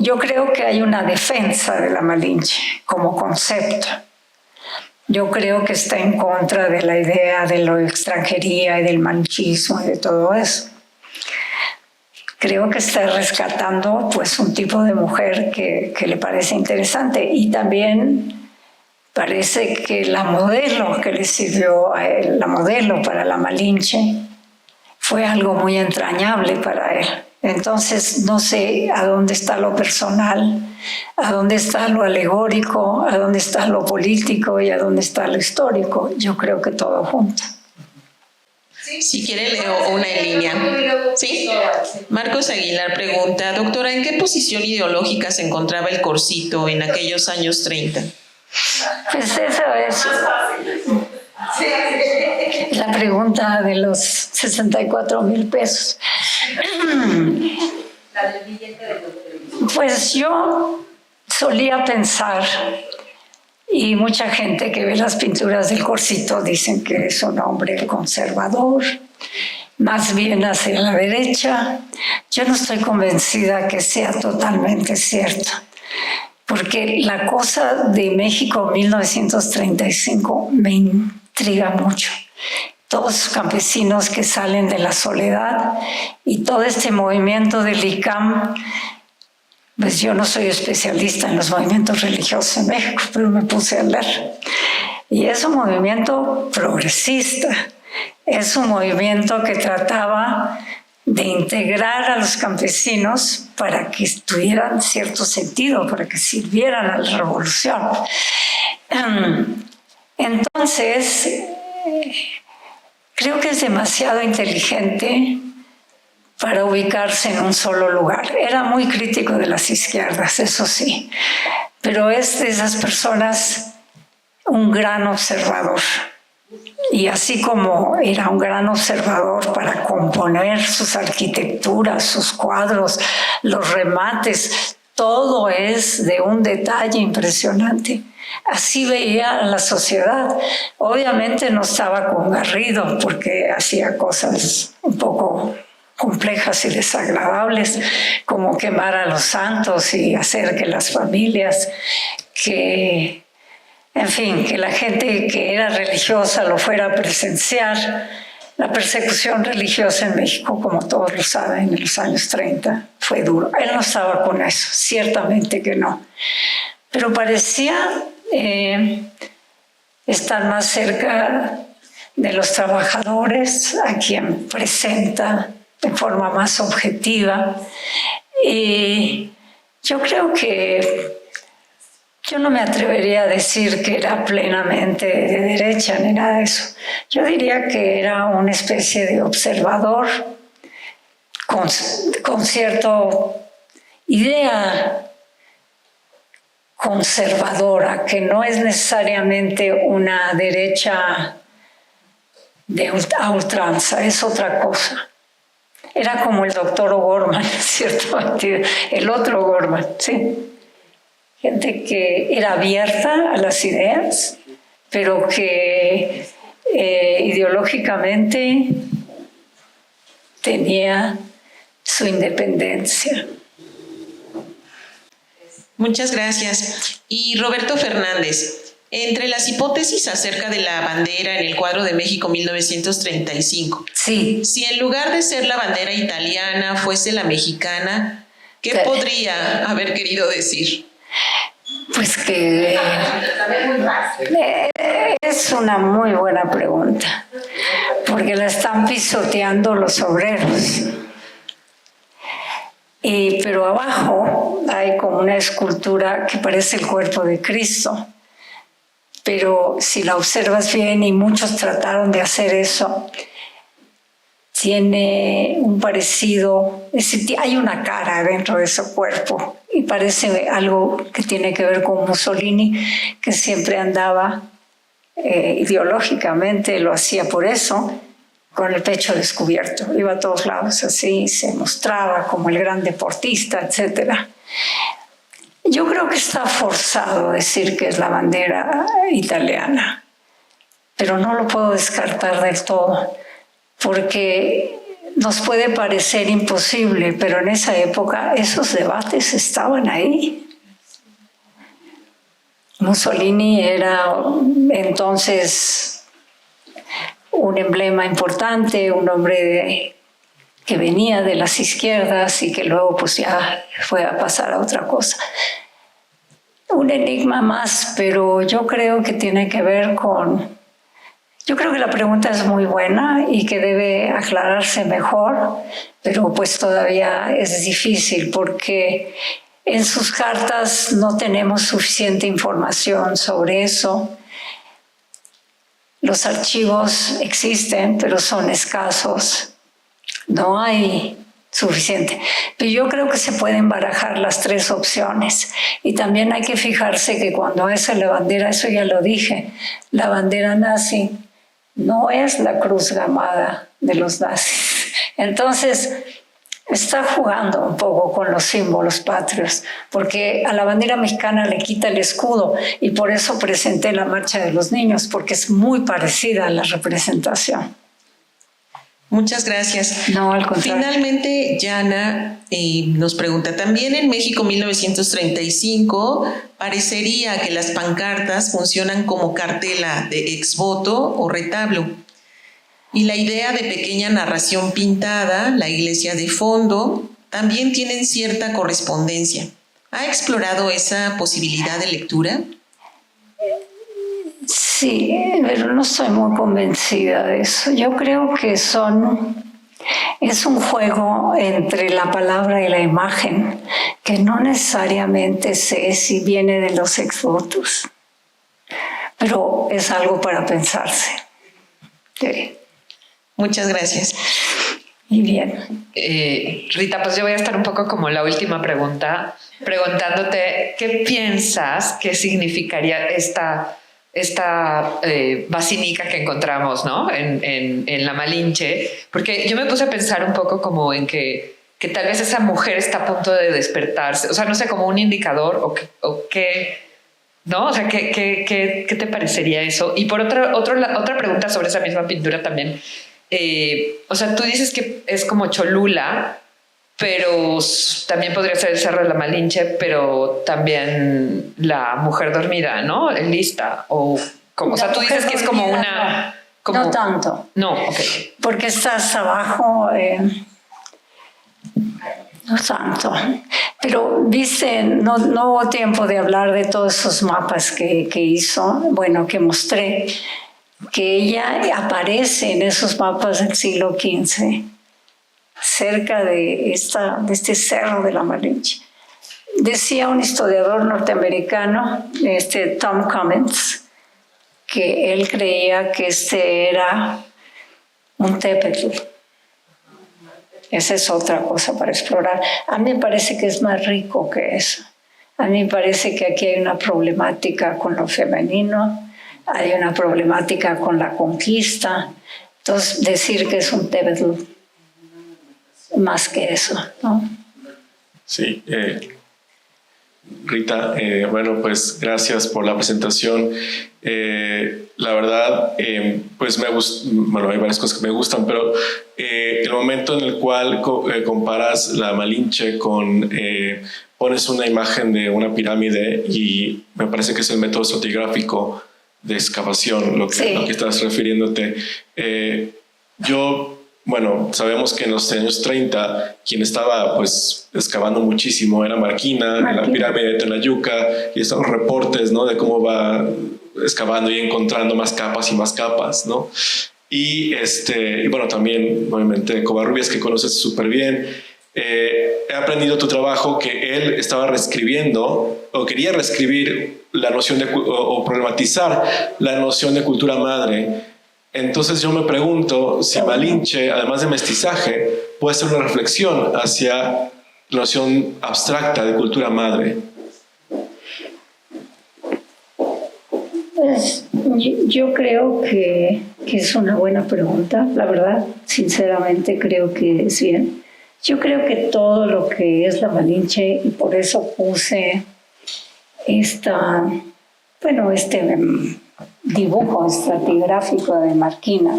yo creo que hay una defensa de la Malinche como concepto. Yo creo que está en contra de la idea de la extranjería y del malichismo y de todo eso. Creo que está rescatando pues un tipo de mujer que le parece interesante, y también parece que la modelo que le sirvió a él, la modelo para la Malinche, fue algo muy entrañable para él. Entonces no sé a dónde está lo personal, a dónde está lo alegórico, a dónde está lo político y a dónde está lo histórico. Yo creo que todo junto. Si quiere leo una en línea. ¿Sí? Marcos Aguilar pregunta, doctora, ¿en qué posición ideológica se encontraba el Corsito en aquellos años 30? Pues eso es la pregunta de los 64,000 pesos. Pues yo solía pensar, y mucha gente que ve las pinturas del Corsito dicen que es un hombre conservador, más bien hacia la derecha. Yo no estoy convencida que sea totalmente cierto, porque la cosa de México 1935 me intriga mucho. Todos los campesinos que salen de la soledad y todo este movimiento del ICAM. Pues yo no soy especialista en los movimientos religiosos en México, pero me puse a leer. Y es un movimiento progresista, es un movimiento que trataba de integrar a los campesinos para que tuvieran cierto sentido, para que sirvieran a la revolución. Entonces, creo que es demasiado inteligente para ubicarse en un solo lugar. Era muy crítico de las izquierdas, eso sí, pero es de esas personas un gran observador. Y así como era un gran observador para componer sus arquitecturas, sus cuadros, los remates, todo es de un detalle impresionante. Así veía la sociedad. Obviamente no estaba con Garrido, porque hacía cosas un poco complejas y desagradables, como quemar a los santos y hacer que las familias, que la gente que era religiosa lo fuera a presenciar. La persecución religiosa en México, como todos lo saben, en los años 30 fue duro. Él no estaba con eso, ciertamente que no. Pero parecía estar más cerca de los trabajadores, a quien presenta de forma más objetiva. Y yo creo que yo no me atrevería a decir que era plenamente de derecha ni nada de eso. Yo diría que era una especie de observador con cierta idea conservadora, que no es necesariamente una derecha a ultranza, es otra cosa. Era como el doctor O'Gorman, en cierto sentido, el otro O'Gorman, ¿sí? Gente que era abierta a las ideas, pero que ideológicamente tenía su independencia. Muchas gracias. Y Roberto Fernández, Entre las hipótesis acerca de la bandera en el cuadro de México 1935, Sí. si en lugar de ser la bandera italiana fuese la mexicana, ¿qué podría haber querido decir? Pues que es una muy buena pregunta, porque la están pisoteando los obreros. Pero abajo hay como una escultura que parece el cuerpo de Cristo. Pero si la observas bien, y muchos trataron de hacer eso, tiene un parecido, hay una cara dentro de ese cuerpo y parece algo que tiene que ver con Mussolini, que siempre andaba ideológicamente, lo hacía por eso, con el pecho descubierto. Iba a todos lados así, se mostraba como el gran deportista, etc. Yo creo que está forzado decir que es la bandera italiana, pero no lo puedo descartar del todo, porque nos puede parecer imposible, pero en esa época esos debates estaban ahí. Mussolini era entonces un emblema importante, un hombre que venía de las izquierdas y que luego pues ya fue a pasar a otra cosa. Un enigma más, pero yo creo que tiene que ver con... Yo creo que la pregunta es muy buena y que debe aclararse mejor, pero pues todavía es difícil porque en sus cartas no tenemos suficiente información sobre eso. Los archivos existen, pero son escasos. No hay suficiente. Pero yo creo que se pueden barajar las tres opciones. Y también hay que fijarse que cuando es la bandera, eso ya lo dije, la bandera nazi no es la cruz gamada de los nazis. Entonces, está jugando un poco con los símbolos patrios, porque a la bandera mexicana le quita el escudo y por eso presenté la Marcha de los Niños, porque es muy parecida a la representación. Muchas gracias. No, al contrario. Finalmente, Yana nos pregunta, también en México 1935 parecería que las pancartas funcionan como cartela de exvoto o retablo. Y la idea de pequeña narración pintada, la iglesia de fondo, también tienen cierta correspondencia. ¿Ha explorado esa posibilidad de lectura? Sí, pero no estoy muy convencida de eso. Yo creo que es un juego entre la palabra y la imagen, que no necesariamente sé si viene de los exvotos, pero es algo para pensarse. Sí. Muchas gracias. Y bien. Rita, pues yo voy a estar un poco como la última pregunta, preguntándote qué piensas que significaría esta basílica que encontramos, ¿no? en la Malinche, porque yo me puse a pensar un poco como en que tal vez esa mujer está a punto de despertarse, o sea, no sé, como un indicador o qué, ¿no? O sea, ¿qué te parecería eso? Y por otra pregunta sobre esa misma pintura también, o sea, tú dices que es como Cholula, pero también podría ser el Cerro de la Malinche, pero también la mujer dormida, ¿no? Lista, o como, o sea, tú dices que es como una... Como, no tanto. No, ok. Porque estás abajo, no tanto. Pero viste, no hubo tiempo de hablar de todos esos mapas que hizo, bueno, que mostré, que ella aparece en esos mapas del siglo XV, cerca de este Cerro de la Malinche. Decía un historiador norteamericano, Tom Cummins, que él creía que era un tepetl. Esa es otra cosa para explorar. A mí me parece que es más rico que eso. A mí me parece que aquí hay una problemática con lo femenino, hay una problemática con la conquista. Entonces, decir que es un tepetl más que eso, ¿no? Sí, Rita, bueno, pues gracias por la presentación. La verdad, pues me gusta, bueno, hay varias cosas que me gustan, pero el momento en el cual comparas la Malinche con pones una imagen de una pirámide y me parece que es el método estratigráfico de excavación, lo que estás refiriéndote. Bueno, sabemos que en los años 30 quien estaba pues excavando muchísimo era Marquina, la pirámide de Tenayuca, y estos reportes, ¿no?, de cómo va excavando y encontrando más capas, ¿no? Y bueno, también obviamente Covarrubias, que conoces súper bien. He aprendido tu trabajo que él estaba reescribiendo o quería reescribir la noción o problematizar la noción de cultura madre. Entonces yo me pregunto si Malinche, además de mestizaje, puede ser una reflexión hacia la noción abstracta de cultura madre. Pues yo creo que es una buena pregunta, la verdad, sinceramente creo que es bien. Yo creo que todo lo que es la Malinche, y por eso puse este dibujo estratigráfico de Marquina,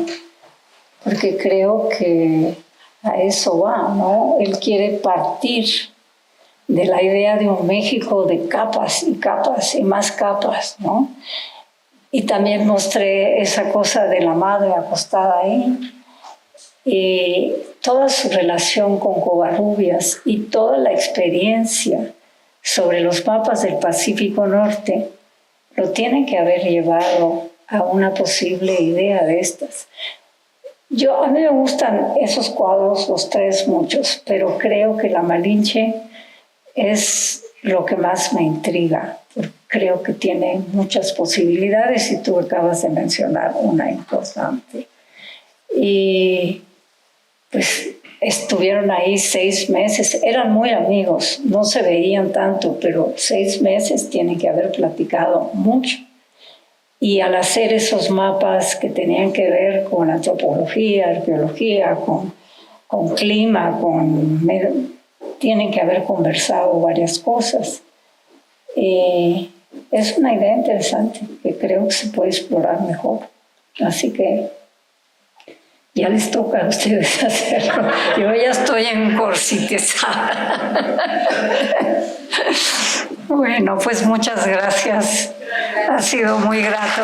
porque creo que a eso va, ¿no? Él quiere partir de la idea de un México de capas y capas y más capas, ¿no? Y también mostré esa cosa de la madre acostada ahí, y toda su relación con Covarrubias y toda la experiencia sobre los mapas del Pacífico Norte lo tienen que haber llevado a una posible idea de estas. A mí me gustan esos cuadros, los tres, muchos, pero creo que la Malinche es lo que más me intriga, porque creo que tiene muchas posibilidades y tú acabas de mencionar una importante. Y pues estuvieron ahí 6 meses, eran muy amigos, no se veían tanto, pero 6 meses tienen que haber platicado mucho. Y al hacer esos mapas que tenían que ver con antropología, arqueología, con clima, tienen que haber conversado varias cosas. Es una idea interesante que creo que se puede explorar mejor. Así que ya les toca a ustedes hacerlo. Yo ya estoy encorsitizada. Bueno, pues muchas gracias. Ha sido muy grato.